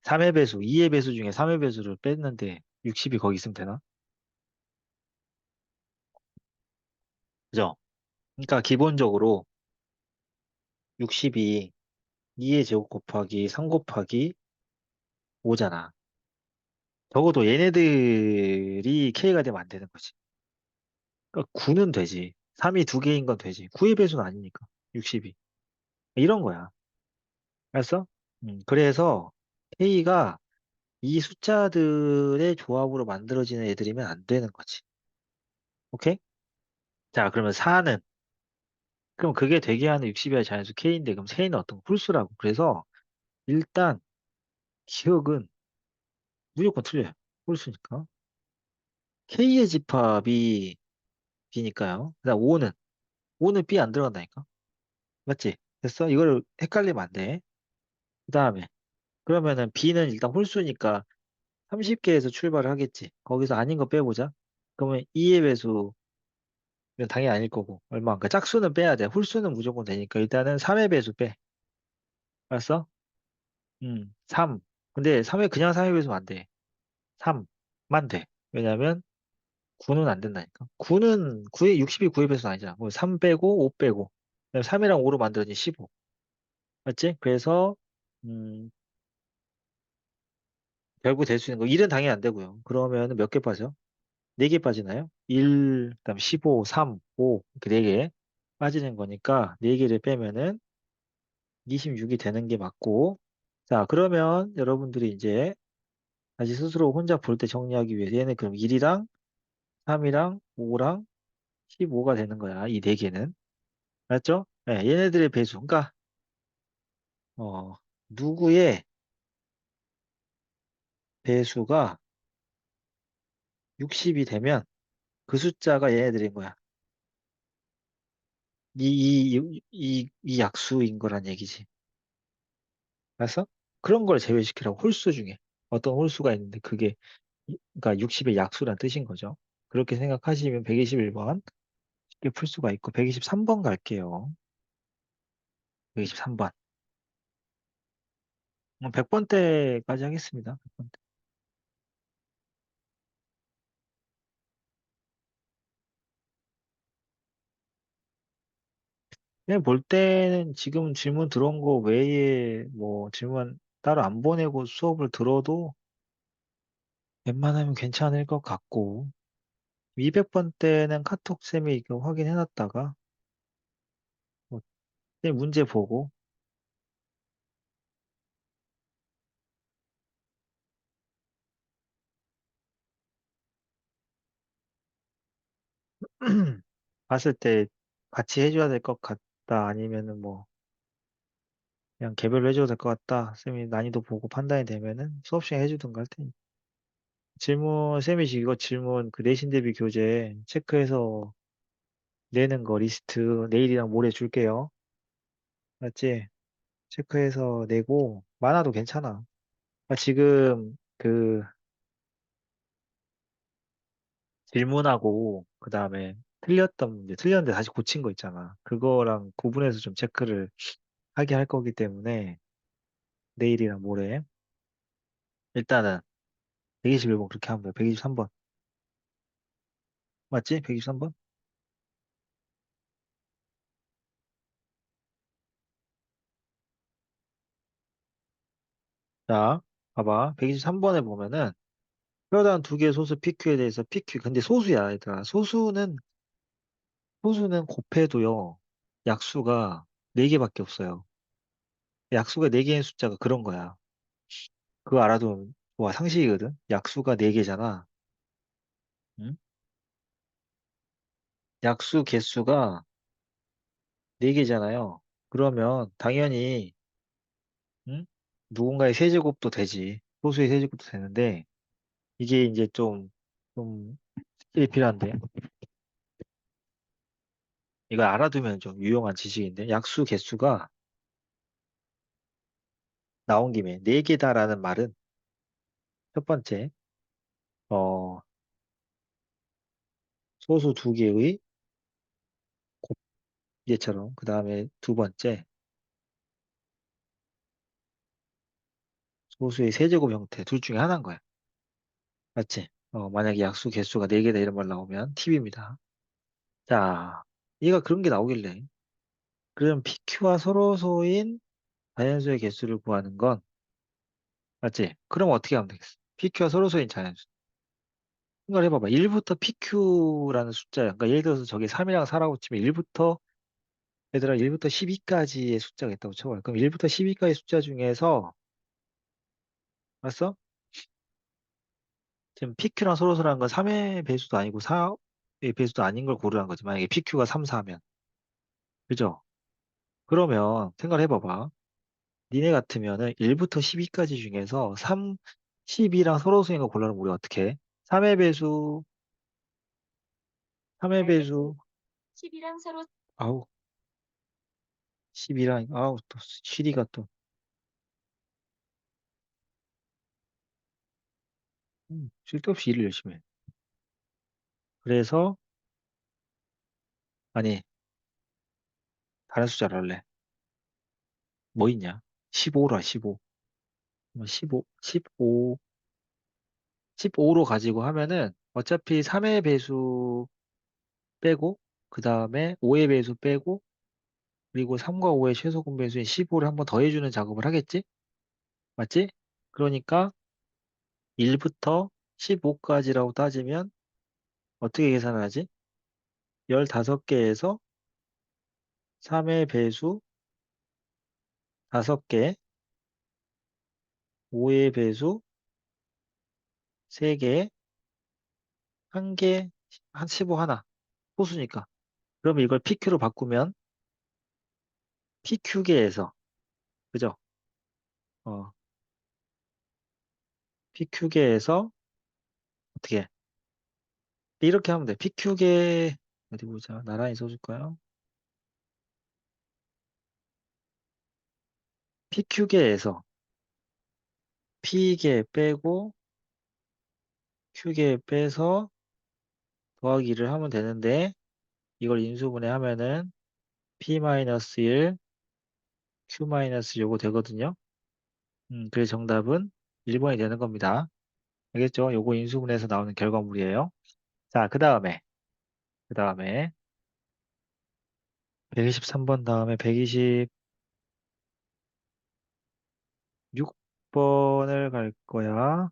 3의 배수, 2의 배수 중에 3의 배수를 뺐는데 60이 거기 있으면 되나? 그죠? 그러니까 기본적으로 60이 2의 제곱 곱하기 3 곱하기 5잖아. 적어도 얘네들이 K가 되면 안 되는 거지. 그러니까 9는 되지. 3이 두 개인 건 되지. 9의 배수는 아니니까. 60이. 이런 거야. 알았어? 그래서 K가 이 숫자들의 조합으로 만들어지는 애들이면 안 되는 거지. 오케이? 자, 그러면 4는, 그럼 그게 되게 하는 60이야 자연수 K인데, 그럼 K는 어떤 홀수라고. 그래서 일단 기억은 무조건 틀려요. 홀수니까. K의 집합이 B니까요. 그다음 5는 B 안 들어간다니까. 맞지? 됐어? 이거를 헷갈리면 안 돼. 그 다음에, 그러면은 B는 일단 홀수니까 30개에서 출발을 하겠지. 거기서 아닌 거 빼보자. 그러면 2의 배수는 당연히 아닐 거고. 얼마인가? 짝수는 빼야 돼. 홀수는 무조건 되니까. 일단은 3의 배수 빼. 알았어? 3. 근데 3의 그냥 3의 배수면 안 돼. 3만 돼. 왜냐면 9는 안 된다니까. 9는 9의 60이 9의 배수는 아니잖아. 3 빼고 5 빼고. 3이랑 5로 만들어진 15. 맞지? 그래서 음, 결국 될 수 있는 거 1은 당연히 안 되고요. 그러면 몇 개 빠져? 4개 빠지나요? 1, 그다음 15, 3, 5 이렇게 4개 빠지는 거니까 4개를 빼면은 26이 되는 게 맞고 자 그러면 여러분들이 이제 다시 스스로 혼자 볼 때 정리하기 위해서 얘는 그럼 1이랑 3이랑 5랑 15가 되는 거야. 이 4개는. 맞죠? 네, 얘네들의 배수. 그러니까 어, 누구의 배수가 60이 되면 그 숫자가 얘네들인 거야. 이 약수인 거란 얘기지. 알았어? 그런 걸 제외시키라고 홀수 중에 어떤 홀수가 있는데 그게 그러니까 60의 약수란 뜻인 거죠. 그렇게 생각하시면 121번 쉽게 풀 수가 있고 123번 갈게요. 123번. 100번대까지 하겠습니다. 100번대. 그냥 볼 때는 지금 질문 들어온 거 외에 뭐 질문 따로 안 보내고 수업을 들어도 웬만하면 괜찮을 것 같고 200번 때는 카톡 쌤이 이거 확인해놨다가 뭐 문제 보고 봤을 때 같이 해줘야 될 것 같다. 아니면은 뭐, 그냥 개별로 해줘도 될 것 같다. 쌤이 난이도 보고 판단이 되면은 수업 시간에 해주든가 할 테니. 쌤이 이거 질문 그 내신 대비 교재 체크해서 내는 거 리스트 내일이랑 모레 줄게요. 맞지? 체크해서 내고, 많아도 괜찮아. 지금 그 질문하고, 그 다음에 틀렸던 문제, 틀렸는데 다시 고친 거 있잖아. 그거랑 구분해서 좀 체크를 하게 할 거기 때문에 내일이랑 모레. 일단은 121번 그렇게 하면 돼. 123번. 맞지? 123번? 자, 봐봐. 123번에 보면은 표단 두 개의 소수 PQ에 대해서 PQ. 근데 소수야, 얘들아. 소수는 곱해도요. 약수가 4개밖에 없어요. 약수가 4개인 숫자가 그런 거야. 그거 알아두면 와 상식이거든. 약수가 4개잖아. 응? 약수 개수가 4개잖아요. 그러면 당연히 응? 누군가의 세제곱도 되지. 소수의 세제곱도 되는데 이게 이제 좀 스킬이 필요한데 이걸 알아두면 좀 유용한 지식인데 약수 개수가 나온 김에 4개다라는 말은 첫 번째 어 소수 2개의 곱얘처럼 그 다음에 두 번째 소수의 세제곱 형태 둘 중에 하나인 거야. 맞지? 만약에 약수 개수가 4개다 이런 말 나오면 팁입니다. 자, 얘가 그런 게 나오길래. 그럼 PQ와 서로소인 자연수의 개수를 구하는 건, 맞지? 그럼 어떻게 하면 되겠어? PQ와 서로소인 자연수. 생각을 해봐봐. 1부터 PQ라는 숫자야. 그러니까 예를 들어서 저게 3이랑 4라고 치면 1부터, 얘들아, 1부터 12까지의 숫자가 있다고 쳐봐요. 그럼 1부터 12까지 숫자 중에서, 알았어? 지금 PQ랑 서로소라는 건 3의 배수도 아니고 4의 배수도 아닌 걸 고르는 거지. 만약에 PQ가 3, 4면. 그죠? 그러면 생각을 해봐봐. 니네 같으면은 1부터 12까지 중에서 3, 12랑 서로 수인 거 골라면 우리 어떻게 해? 3의 배수, 3의 배수, 10이랑 서로 아우, 12랑, 아우, 또, 7이가 또, 쓸데없이 일을 열심히 해. 그래서, 아니, 다른 숫자를 할래. 뭐 있냐? 15로 15. 15, 15, 15로 가지고 하면은 어차피 3의 배수 빼고, 그 다음에 5의 배수 빼고, 그리고 3과 5의 최소 공배수인 15를 한번 더해주는 작업을 하겠지? 맞지? 그러니까 1부터 15까지라고 따지면 어떻게 계산하지? 15개에서 3의 배수 5개, 5의 배수 3개, 1개, 한 15 하나. 소수니까. 그러면 이걸 PQ로 바꾸면 PQ계에서, 그죠? 어, PQ계에서 어떻게 해? 이렇게 하면 돼. PQ계, 어디 보자. 나란히 써줄까요? PQ계에서 P계 빼고 Q계 빼서 더하기를 하면 되는데 이걸 인수분해 하면은 P-1, Q- 요거 되거든요. 그래서 정답은 1번이 되는 겁니다. 알겠죠? 요거 인수분해서 나오는 결과물이에요. 자, 그 다음에 123번 다음에 126번을 갈 거야.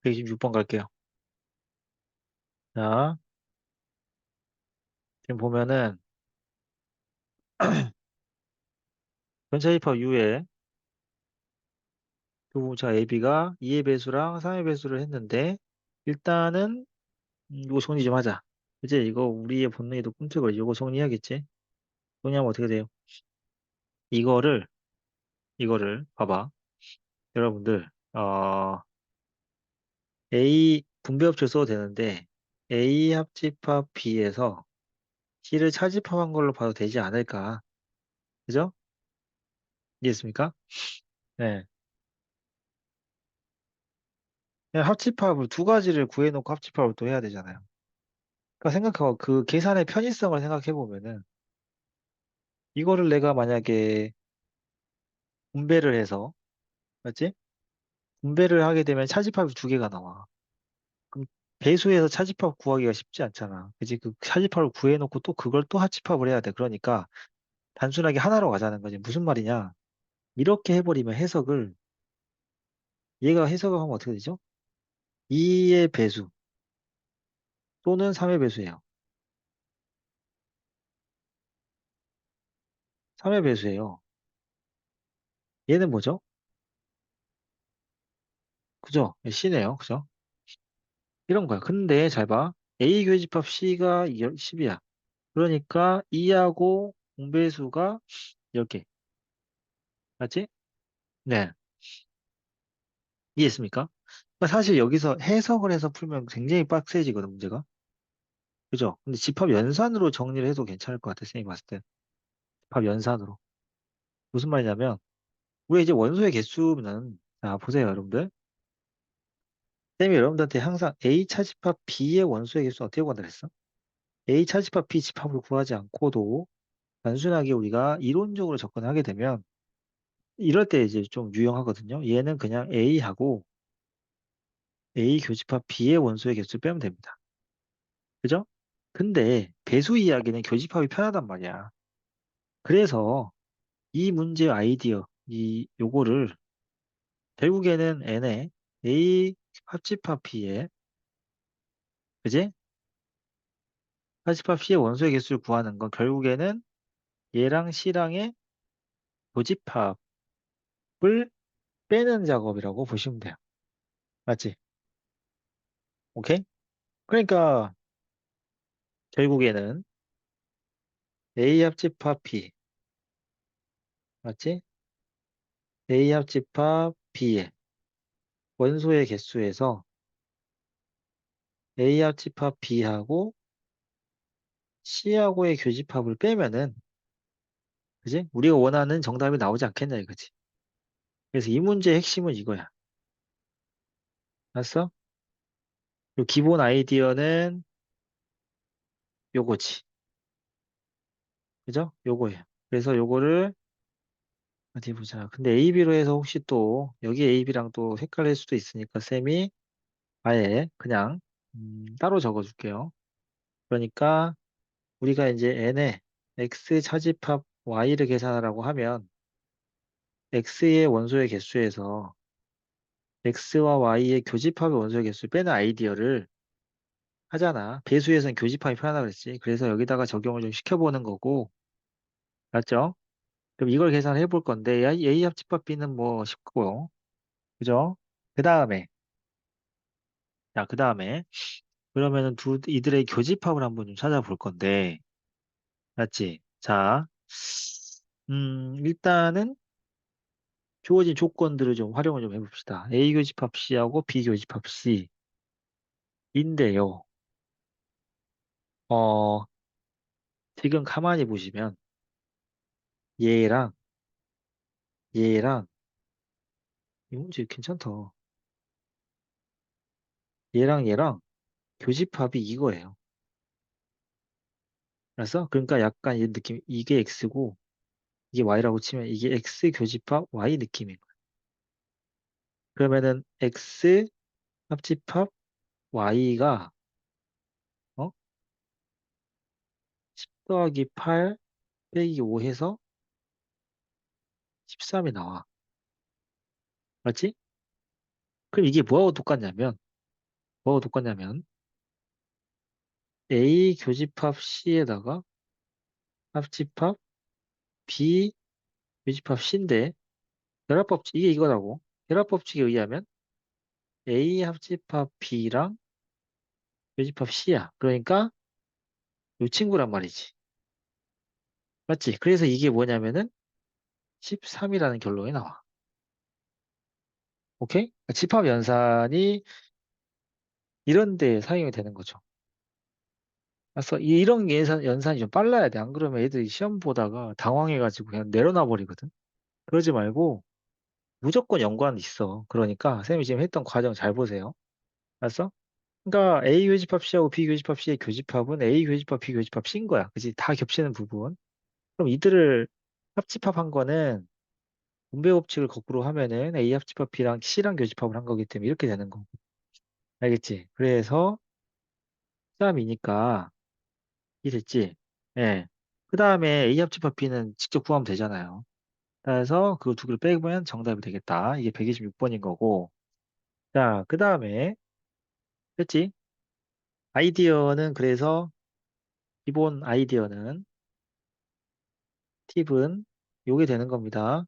126번 갈게요. 자, 지금 보면은 전체 입합 U에 두 분차 AB가 2의 배수랑 3의 배수를 했는데 일단은 이거 정리 좀 하자. 이제 이거 우리의 본능에도 꿈틀거리지. 이거 정리해야겠지? 정리하면 어떻게 돼요? 이거를 봐봐. 여러분들 A 분배법칙 써도 되는데 A 합집합 B에서 C를 차집합한 걸로 봐도 되지 않을까? 그죠? 이해했습니까? 네. 그냥 합집합을 두 가지를 구해놓고 합집합을 또 해야 되잖아요. 그러니까 생각하고 그 계산의 편의성을 생각해 보면은 이거를 내가 만약에 분배를 해서 맞지? 분배를 하게 되면 차집합이 두 개가 나와. 그럼 배수에서 차집합 구하기가 쉽지 않잖아. 그지? 그 차집합을 구해놓고 또 그걸 또 합집합을 해야 돼. 그러니까 단순하게 하나로 가자는 거지. 무슨 말이냐? 이렇게 해버리면 해석을 얘가 해석을 하면 어떻게 되죠? 2의 배수 또는 3의 배수예요. 3의 배수예요. 얘는 뭐죠? 그죠? C네요. 그죠? 이런 거야. 근데 잘 봐. A 교집합 C가 10이야. 그러니까 2하고 공배수가 10개. 맞지? 네. 이해했습니까? 그러니까 사실 여기서 해석을 해서 풀면 굉장히 빡세지거든, 문제가. 그죠? 근데 집합 연산으로 정리를 해도 괜찮을 것 같아, 쌤이 봤을 때. 집합 연산으로. 무슨 말이냐면, 우리 이제 원소의 개수는, 자, 보세요, 여러분들. 쌤이 여러분들한테 항상 A 차집합 B의 원소의 개수 어떻게 구한다 그랬어? A 차집합 B 집합을 구하지 않고도 단순하게 우리가 이론적으로 접근하게 되면 이럴 때 이제 좀 유용하거든요. 얘는 그냥 A하고 A 교집합 B의 원소의 개수를 빼면 됩니다. 그죠? 근데 배수 이야기는 교집합이 편하단 말이야. 그래서 이 문제 아이디어, 요거를 결국에는 N의 A 합집합 B의, 그지? 합집합 C의 원소의 개수를 구하는 건 결국에는 얘랑 C랑의 교집합을 빼는 작업이라고 보시면 돼요. 맞지? 오케이? 그러니까 결국에는 A 합집합 B, 맞지? A 합집합 B의 원소의 개수에서 A 합집합 B하고 C하고의 교집합을 빼면은, 그지? 우리가 원하는 정답이 나오지 않겠냐 이거지. 그래서 이 문제의 핵심은 이거야. 알았어? 요 기본 아이디어는 요거지. 그죠? 요거예요. 그래서 요거를 어디 보자. 근데 AB로 해서 혹시 또 여기 AB랑 또 헷갈릴 수도 있으니까 쌤이 아예 그냥 따로 적어줄게요. 그러니까 우리가 이제 n의 x 차집합 y를 계산하라고 하면 x의 원소의 개수에서 x와 y의 교집합의 원소의 개수를 빼는 아이디어를 하잖아. 배수에서는 교집합이 편하다 그랬지. 그래서 여기다가 적용을 좀 시켜보는 거고, 맞죠? 그럼 이걸 계산해 볼 건데, A 합집합 B는 뭐 쉽고요. 그죠? 그 다음에, 자, 그 다음에, 그러면은 이들의 교집합을 한번 좀 찾아볼 건데, 맞지? 자, 일단은 주어진 조건들을 좀 활용을 좀 해봅시다. A 교집합 C하고 B 교집합 C인데요. 어, 지금 가만히 보시면, 얘랑, 얘랑, 이 문제 괜찮다. 얘랑 교집합이 이거예요. 그래서 그러니까 약간 이 느낌 이게 x고 이게 y라고 치면 이게 x 교집합 y 느낌인 거야. 그러면은 x 합집합 y가 10 더하기 8 빼기 5 해서 13이 나와. 맞지? 그럼 이게 뭐하고 똑같냐면 A 교집합 C에다가 합집합 B 교집합 C인데 결합법칙 이게 이거라고. 결합법칙에 의하면 A 합집합 B랑 교집합 C야. 그러니까 이 친구란 말이지. 맞지? 그래서 이게 뭐냐면은 13이라는 결론이 나와. 오케이? 그러니까 집합 연산이 이런 데 사용이 되는 거죠. 그래서 이런 연산이 좀 빨라야 돼. 안 그러면 애들이 시험 보다가 당황해가지고 그냥 내려놔 버리거든. 그러지 말고 무조건 연관이 있어. 그러니까 쌤이 지금 했던 과정 잘 보세요. 알았어? 그러니까 A 교집합 C하고 B 교집합 C의 교집합은 A 교집합 B 교집합 C인 거야. 그지? 다 겹치는 부분. 그럼 이들을 합집합한 거는 분배 법칙을 거꾸로 하면은 A 합집합 B랑 C랑 교집합을 한 거기 때문에 이렇게 되는 거. 알겠지? 그래서 3이니까 이 됐지? 예. 그 다음에 A 합집합 B는 직접 구하면 되잖아요. 그래서 그 두 개를 빼면 정답이 되겠다. 이게 126번인 거고. 자, 그 다음에 됐지? 아이디어는 그래서 기본 아이디어는 팁은 요게 되는 겁니다.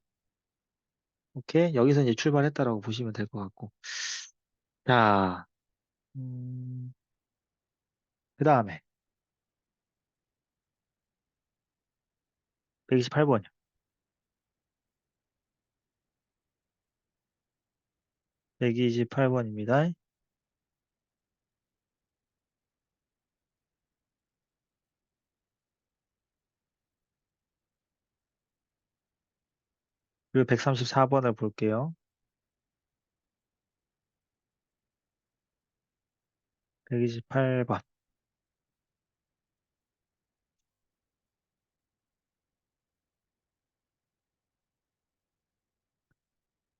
오케이? 여기서 이제 출발했다라고 보시면 될 것 같고. 자, 그 다음에 128번이요. 128번입니다. 그리고 134번을 볼게요. 128번.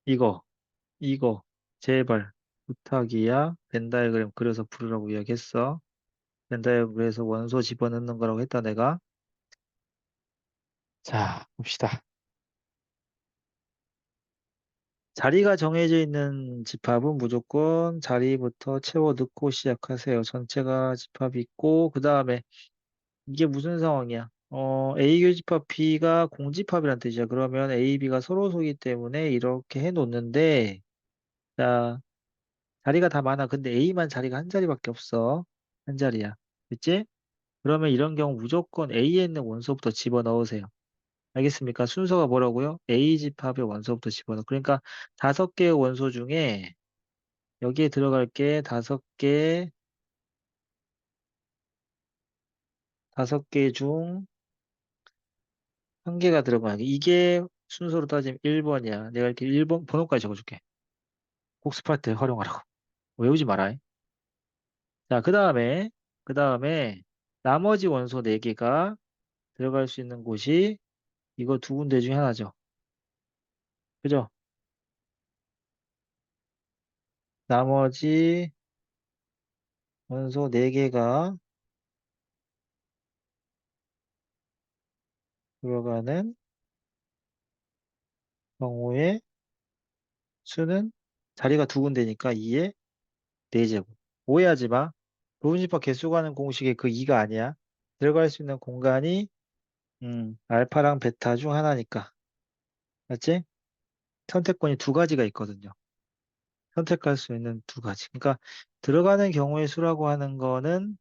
이거, 제발 부탁이야. 벤 다이어그램 그려서 부르라고 이야기했어. 벤 다이어그램에서 원소 집어넣는 거라고 했다, 내가. 자, 봅시다. 자리가 정해져 있는 집합은 무조건 자리부터 채워 넣고 시작하세요. 전체가 집합이 있고, 그 다음에 이게 무슨 상황이야? A 교집합 B가 공집합이란 뜻이야. 그러면 A, B가 서로 소기 때문에 이렇게 해 놓는데, 자, 자리가 다 많아. 근데 A만 자리가 한 자리밖에 없어. 한 자리야. 됐지? 그러면 이런 경우 무조건 A에 있는 원소부터 집어넣으세요. 알겠습니까? 순서가 뭐라고요? A 집합의 원소부터 집어넣어. 그러니까 5개의 원소 중에 여기에 들어갈 게 5개 중 한 개가 들어가야 돼. 이게 순서로 따지면 1번이야. 내가 이렇게 1번 번호까지 적어줄게. 복습할 때 활용하라고. 외우지 마라. 자, 그 다음에 나머지 원소 4개가 들어갈 수 있는 곳이 이거 두 군데 중에 하나죠. 그죠? 나머지 원소 4개가 들어가는 경우의 수는 자리가 두 군데니까 2의 4제곱. 오해하지 마. 부분집합 개수 가는 공식의 그 2가 아니야. 들어갈 수 있는 공간이 알파랑 베타 중 하나니까. 맞지? 선택권이 두 가지가 있거든요. 선택할 수 있는 두 가지. 그러니까 들어가는 경우의 수라고 하는 거는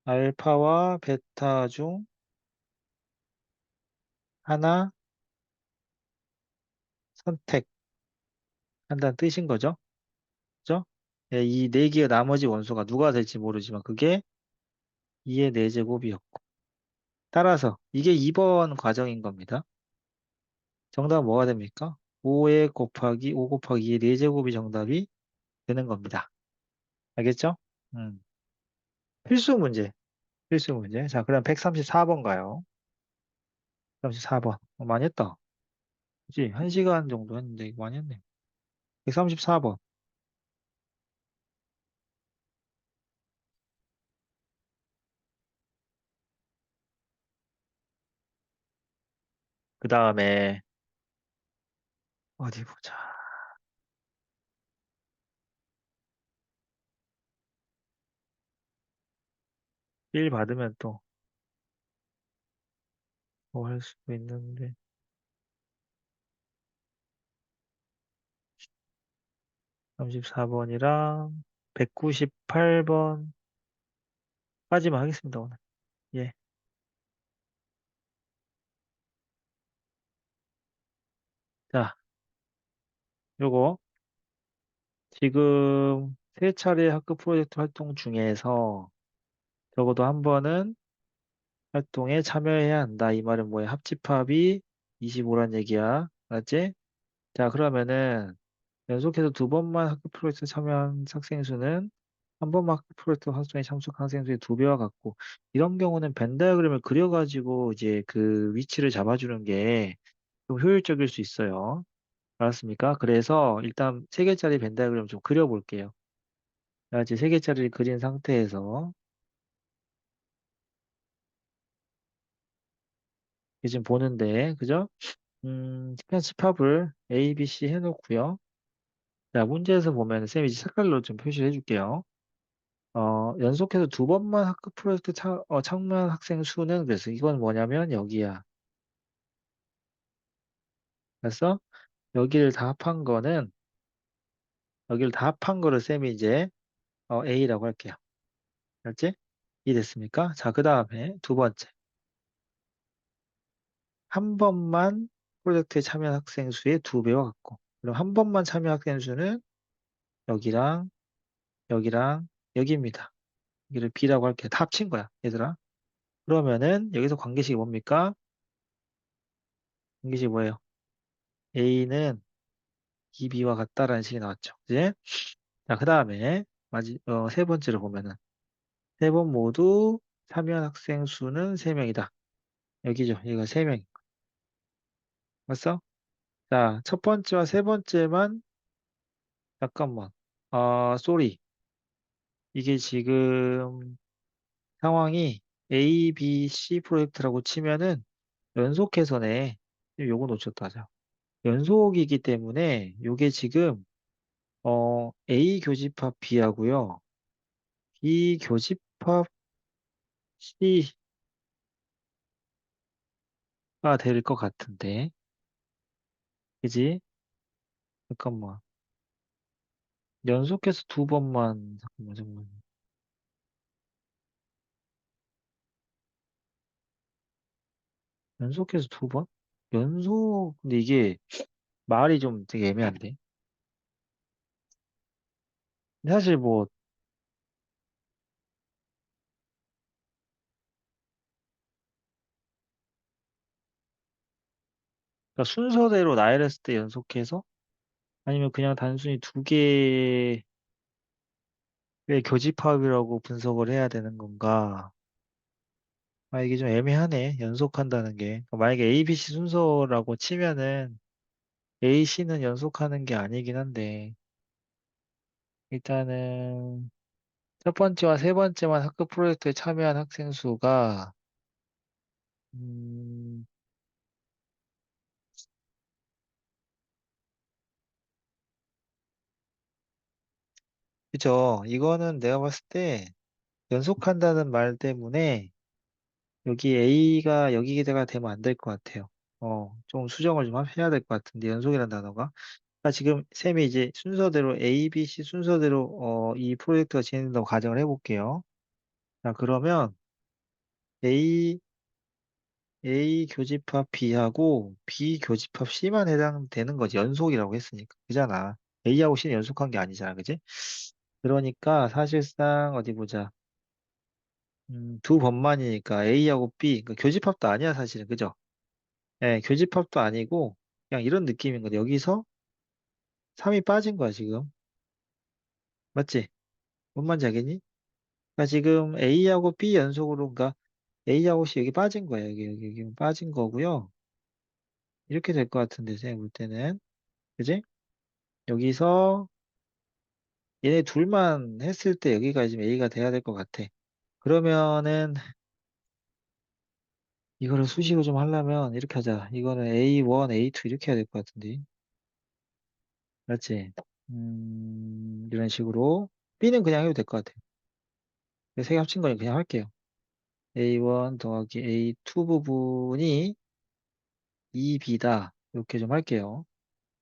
알파와 베타 중 하나 선택한다는 뜻인 거죠. 그죠? 예, 이 네 개의 나머지 원소가 누가 될지 모르지만 그게 2의 4제곱이었고. 따라서 이게 2번 과정인 겁니다. 정답은 뭐가 됩니까? 5 곱하기 2의 4제곱이 정답이 되는 겁니다. 알겠죠? 음. 필수 문제. 필수 문제. 자, 그럼 134번 가요. 134번. 많이 했다. 그치? 1시간 정도 했는데 이거 많이 했네. 134번. 그 다음에 어디 보자. 1 받으면 또 뭐 할 수도 있는데. 34번이랑 198번까지만 하겠습니다, 오늘. 예. 자, 요거 지금 세 차례 학급 프로젝트 활동 중에서 적어도 한 번은 활동에 참여해야 한다. 이 말은 뭐야? 합집합이 25란 얘기야. 맞지? 자, 그러면은 연속해서 두 번만 학급 프로젝트 참여한 학생 수는 한 번만 학급 프로젝트 활동에 참석한 학생 수의 두 배와 같고, 이런 경우는 벤 다이어그램을 그려가지고 이제 그 위치를 잡아주는 게 좀 효율적일 수 있어요. 알았습니까? 그래서 일단 세 개짜리 벤 다이어그램 좀 그려볼게요. 자, 이제 세 개짜리를 그린 상태에서 이게 지금 보는데, 그죠? 그냥 집합을 A, B, C 해놓고요. 자, 문제에서 보면 쌤이 이제 색깔로 좀 표시를 해줄게요. 연속해서 두 번만 학급 프로젝트 참여한 학생 수는 그래서 이건 뭐냐면 여기야. 그래서 여기를 다 합한 거를 쌤이 이제 A라고 할게요. 알지? 이해됐습니까? 자, 그 다음에 두 번째. 한 번만 프로젝트에 참여한 학생 수의 두 배와 같고. 그럼 한 번만 참여 학생 수는 여기랑 여기랑 여기입니다. 여기를 B라고 할게요. 다 합친 거야, 얘들아. 그러면은 여기서 관계식이 뭡니까? 관계식이 뭐예요? A는 2B와 같다라는 식이 나왔죠. 그지? 자, 그 다음에 세 번째로 보면은 세 번 모두 참여한 학생 수는 3명이다. 여기죠. 여기가 3명. 맞어? 자, 첫 번째와 세 번째만 잠깐만. 쏘리. 이게 지금 상황이 A, B, C 프로젝트라고 치면은 연속해서네. 요거 놓쳤다. 자. 연속이기 때문에 요게 지금 A 교집합 B하고요. B 교집합 C가 될 것 같은데. 그지? 잠깐만. 연속해서 두 번만, 잠깐만. 연속해서 두 번? 근데 이게 말이 좀 되게 애매한데. 사실 뭐, 그러니까 순서대로 나열했을 때 연속해서? 아니면 그냥 단순히 두 개의 교집합이라고 분석을 해야 되는 건가? 이게 좀 애매하네. 연속한다는 게. 그러니까 만약에 A, B, C 순서라고 치면은 A, C는 연속하는 게 아니긴 한데, 일단은 첫 번째와 세 번째만 학급 프로젝트에 참여한 학생 수가, 음, 그죠. 이거는 내가 봤을 때 연속한다는 말 때문에 여기 A가 여기가 되면 안 될 것 같아요. 좀 수정을 좀 해야 될 것 같은데, 연속이라는 단어가. 그러니까 지금 쌤이 이제 순서대로 A, B, C 순서대로 이 프로젝트가 진행된다고 가정을 해볼게요. 자, 그러면 A, A 교집합 B하고 B 교집합 C만 해당되는 거지. 연속이라고 했으니까. 그잖아. A하고 C는 연속한 게 아니잖아. 그지? 그러니까 사실상 어디 보자. 두 번만이니까 A하고 B, 그러니까 교집합도 아니야, 사실은. 그죠? 예, 교집합도 아니고, 그냥 이런 느낌인 거지. 여기서 3이 빠진 거야, 지금. 맞지? 뭔 말인지 알겠니? 그러니까 지금 A하고 B 연속으로, 그러니까 A하고 C 여기 빠진 거야. 여기 빠진 거고요. 이렇게 될 것 같은데, 제가 볼 때는. 그지? 여기서 얘네 둘만 했을 때 여기가 지금 A가 돼야 될 것 같아. 그러면은, 이거를 수식을 좀 하려면 이렇게 하자. 이거는 A1, A2 이렇게 해야 될 것 같은데. 맞지? 이런 식으로. B는 그냥 해도 될 것 같아. 세개 합친 거니 그냥 할게요. A1 더하기 A2 부분이 2B다. 이렇게 좀 할게요.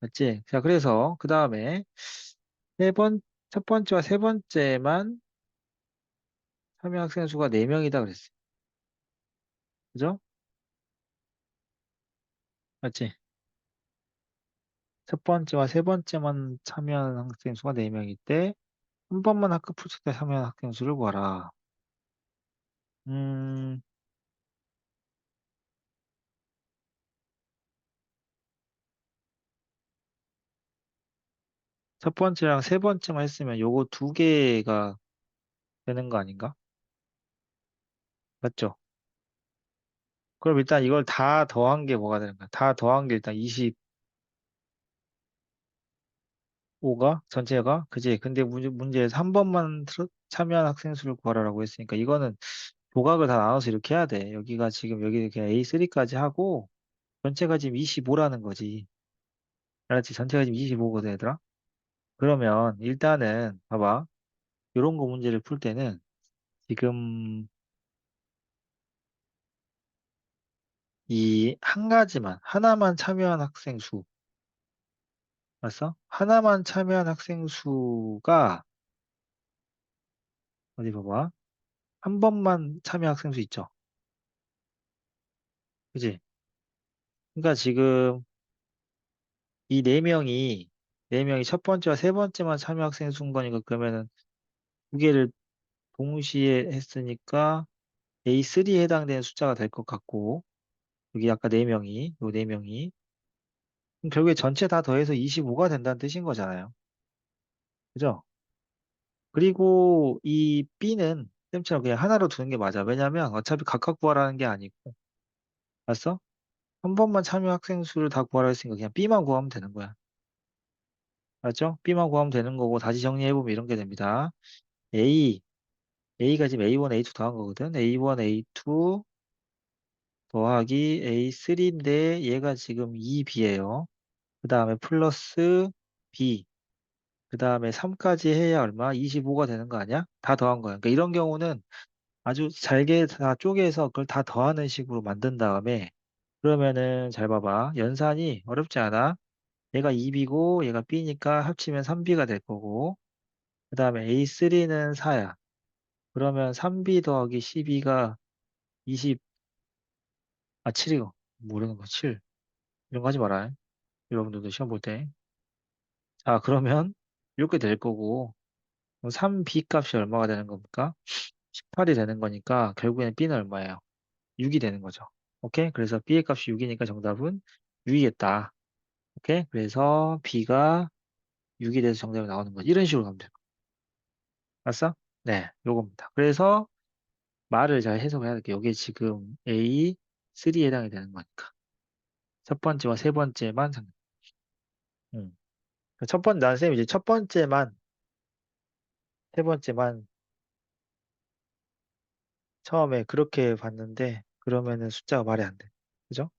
맞지? 자, 그래서 그 다음에 첫 번째와 세 번째만 참여 학생 수가 4명이다 그랬어. 그죠? 맞지? 첫 번째와 세 번째만 참여한 학생 수가 4명일 때, 한 번만 학급 프로젝트 때 참여한 학생 수를 구하라. 음, 첫 번째랑 세 번째만 했으면 요거 두 개가 되는 거 아닌가? 맞죠? 그럼 일단 이걸 다 더한 게 뭐가 되는 거야? 다 더한 게 일단 25가? 전체가? 그지? 근데 문제에서 한 번만 참여한 학생 수를 구하라고 했으니까 이거는 조각을 다 나눠서 이렇게 해야 돼. 여기가 지금 여기 그냥 A3까지 하고 전체가 지금 25라는 거지. 알았지? 전체가 지금 25거든, 얘들아. 그러면 일단은 봐봐. 이런 거 문제를 풀 때는 지금 이 한 가지만 하나만 참여한 학생 수 맞어? 하나만 참여한 학생 수가 어디 봐봐. 한 번만 참여 학생 수 있죠. 그지? 그러니까 지금 이 네 명이 첫 번째와 세 번째만 참여 학생 수인 거니까 그러면은 두 개를 동시에 했으니까 A3에 해당되는 숫자가 될 것 같고 여기 아까 요 네 명이 그럼 결국에 전체 다 더해서 25가 된다는 뜻인 거잖아요. 그죠? 그리고 이 B는 쌤처럼 그냥 하나로 두는 게 맞아. 왜냐면 어차피 각각 구하라는 게 아니고 봤어? 한 번만 참여 학생 수를 다 구하라 했으니까 그냥 B만 구하면 되는 거야. 맞죠? B만 구하면 되는 거고 다시 정리해보면 이런 게 됩니다. A, A가 지금 A1, A2 더한 거거든. A1, A2 더하기 A3인데 얘가 지금 2B예요. 그 다음에 플러스 B. 그 다음에 3까지 해야 얼마? 25가 되는 거 아니야? 다 더한 거야. 그러니까 이런 경우는 아주 잘게 다 쪼개서 그걸 다 더하는 식으로 만든 다음에 그러면은 잘 봐봐. 연산이 어렵지 않아. 얘가 2B고 얘가 B니까 합치면 3B가 될 거고 그 다음에 A3는 4야. 그러면 3B 더하기 12가 20, 7이고 모르는 거 7. 이런 거 하지 마라. 여러분들도 시험 볼 때. 자, 그러면 이렇게 될 거고 3B 값이 얼마가 되는 겁니까? 18이 되는 거니까 결국에는 B는 얼마예요? 6이 되는 거죠. 오케이? 그래서 B의 값이 6이니까 정답은 6이겠다. 오케이? 그래서 B가 6이 돼서 정답이 나오는 거지. 이런 식으로 가면 돼요. 맞어? 네, 요겁니다. 그래서 말을 잘 해석해야 될 게 여기 지금 A3에 해당이 되는 거니까. 첫 번째와 세 번째만 음. 난 쌤이 이제 첫 번째만, 세 번째만 처음에 그렇게 봤는데 그러면은 숫자가 말이 안 돼. 그죠?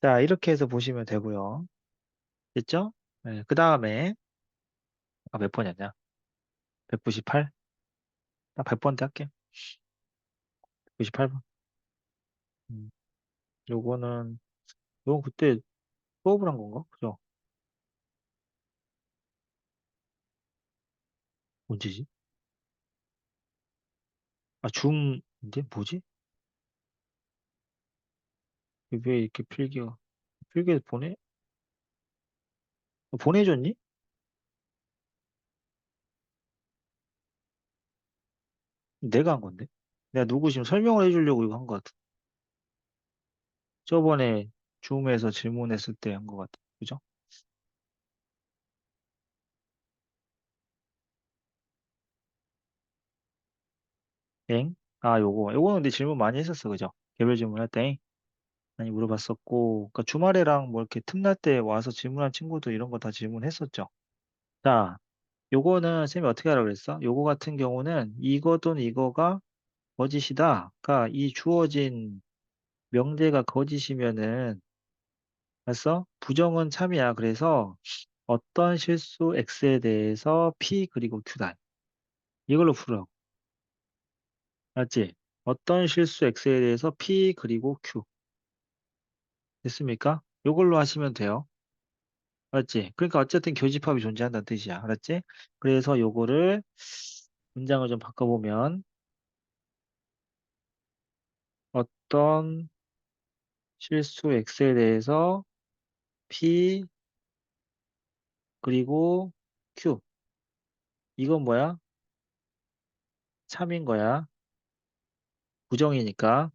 자, 이렇게 해서 보시면 되고요. 됐죠? 네, 그 다음에 몇 번이었냐? 198? 나 100번 때 할게. 98번. 음, 요거는 요건 그때 수업을 한 건가? 그죠? 언제지? 아, 줌인데 뭐지? 이게 왜 이렇게 필기에 보내줬니? 내가 한 건데. 내가 누구 지금 설명을 해주려고 이거 한 거 같아. 저번에 줌에서 질문했을 때 한 거 같아. 그죠? 엥? 아, 요거는 근데 질문 많이 했었어. 그죠? 개별 질문 할 때. 많이 물어봤었고, 그러니까 주말에랑 뭐 이렇게 틈날 때 와서 질문한 친구도 이런 거 다 질문했었죠. 자, 요거는 쌤이 어떻게 하라고 그랬어? 요거 같은 경우는 이거 또는 이거가 거짓이다. 그러니까 이 주어진 명제가 거짓이면은, 알았어? 부정은 참이야. 그래서 어떤 실수 X에 대해서 P 그리고 Q다. 이걸로 풀어. 알았지? 어떤 실수 x에 대해서 p 그리고 q. 됐습니까? 요걸로 하시면 돼요. 알았지? 그러니까 어쨌든 교집합이 존재한다는 뜻이야. 알았지? 그래서 요거를 문장을 좀 바꿔보면 어떤 실수 x에 대해서 p 그리고 q. 이건 뭐야? 참인 거야. 부정이니까.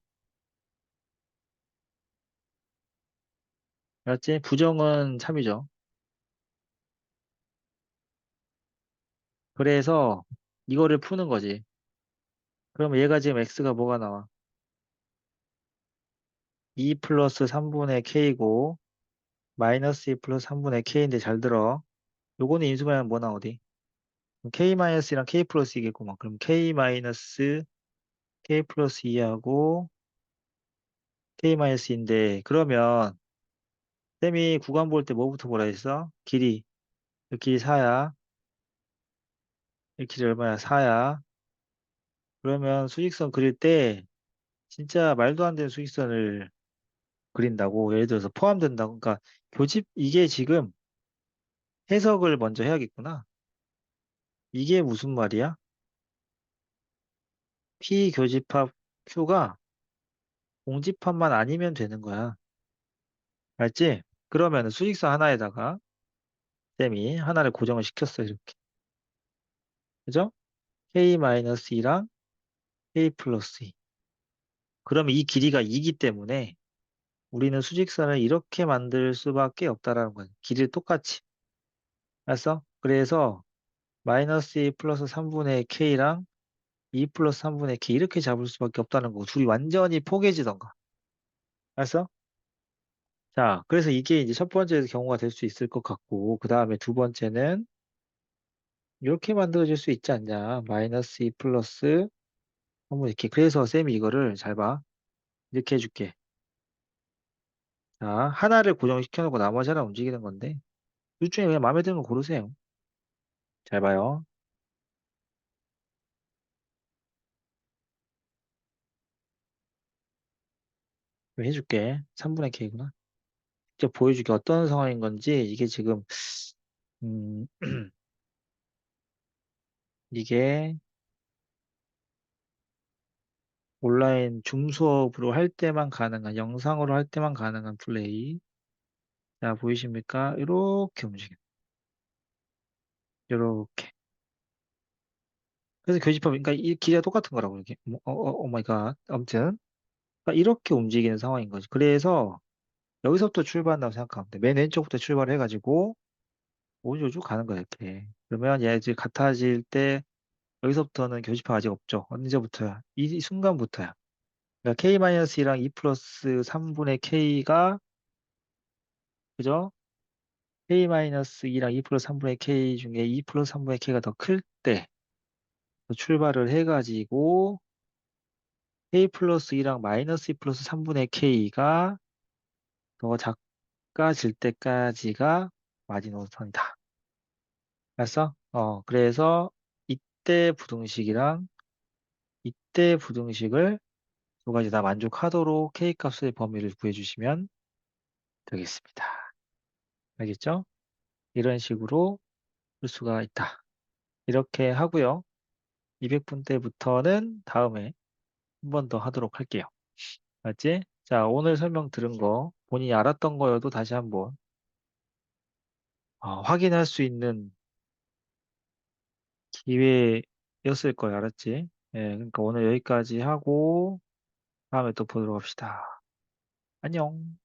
알았지? 부정은 참이죠. 그래서 이거를 푸는 거지. 그러면 얘가 지금 x가 뭐가 나와? 2 플러스 3분의 k고 마이너스 2 플러스 3분의 k인데 잘 들어. 요거는 인수분해하면 뭐 나오디? k 마이너스랑 k 플러스 이겠구만. 그럼 k 마이너스 k 플러스 2하고 k 마이너스인데 그러면 쌤이 구간 볼 때 뭐부터 보라 했어? 길이. 이 길이 4야. 이 길이 얼마야? 4야. 그러면 수직선 그릴 때 진짜 말도 안 되는 수직선을 그린다고. 예를 들어서 포함된다고. 그러니까 교집 이게 지금 해석을 먼저 해야겠구나. 이게 무슨 말이야? P 교집합 Q가 공집합만 아니면 되는 거야. 알지? 그러면 수직선 하나에다가 쌤이 하나를 고정을 시켰어. 이렇게. 그죠? K-2랑 K 플러스 2. 그러면 이 길이가 2기 때문에 우리는 수직선을 이렇게 만들 수밖에 없다라는 거야. 길이를 똑같이. 알았어? 그래서 마이너스 2 플러스 3분의 K랑 2 플러스 3분의 K 이렇게 잡을 수밖에 없다는 거고 둘이 완전히 포개지던가. 알았어? 자, 그래서 이게 이제 첫 번째 경우가 될 수 있을 것 같고, 그 다음에 두 번째는 이렇게 만들어질 수 있지 않냐. 마이너스 2 플러스 한번 이렇게. 그래서 쌤이 이거를 잘 봐. 이렇게 해줄게. 자, 하나를 고정시켜놓고 나머지 하나 움직이는 건데, 둘 중에 그냥 마음에 드는 거 고르세요. 잘 봐요. 이거 해줄게. 3분의 K구나. 직접 보여줄게. 어떤 상황인 건지, 이게 지금, 음, 이게 온라인 줌 수업으로 할 때만 가능한, 영상으로 할 때만 가능한 플레이. 자, 보이십니까? 이렇게 움직여. 이렇게. 그래서 교집합, 그러니까 이 길이가 똑같은 거라고, 이게. 오 마이 갓. 아무튼. 그러니까 이렇게 움직이는 상황인 거지. 그래서 여기서부터 출발한다고 생각하면 돼. 맨 왼쪽부터 출발을 해가지고, 오조조 가는 거야, 이렇게. 그러면 얘 이제 같아질 때, 여기서부터는 교집합 아직 없죠. 언제부터야? 이 순간부터야. 그러니까 K-2랑 2 플러스 3분의 K가, 그죠? K-2랑 2 플러스 3분의 K 중에 2 플러스 3분의 K가 더 클 때, 출발을 해가지고, K 플러스 2랑 마이너스 2 플러스 3분의 K가 더 작아질 때까지가 마지노선이다. 알았어? 그래서 이때 부등식이랑 이때 부등식을 두 가지 다 만족하도록 K 값의 범위를 구해주시면 되겠습니다. 알겠죠? 이런 식으로 풀 수가 있다. 이렇게 하고요. 200분 때부터는 다음에 한 번 더 하도록 할게요. 알았지? 자, 오늘 설명 들은 거 본인이 알았던 거여도 다시 한번 확인할 수 있는 기회였을 거야. 알았지? 예, 그러니까 오늘 여기까지 하고 다음에 또 보도록 합시다. 안녕.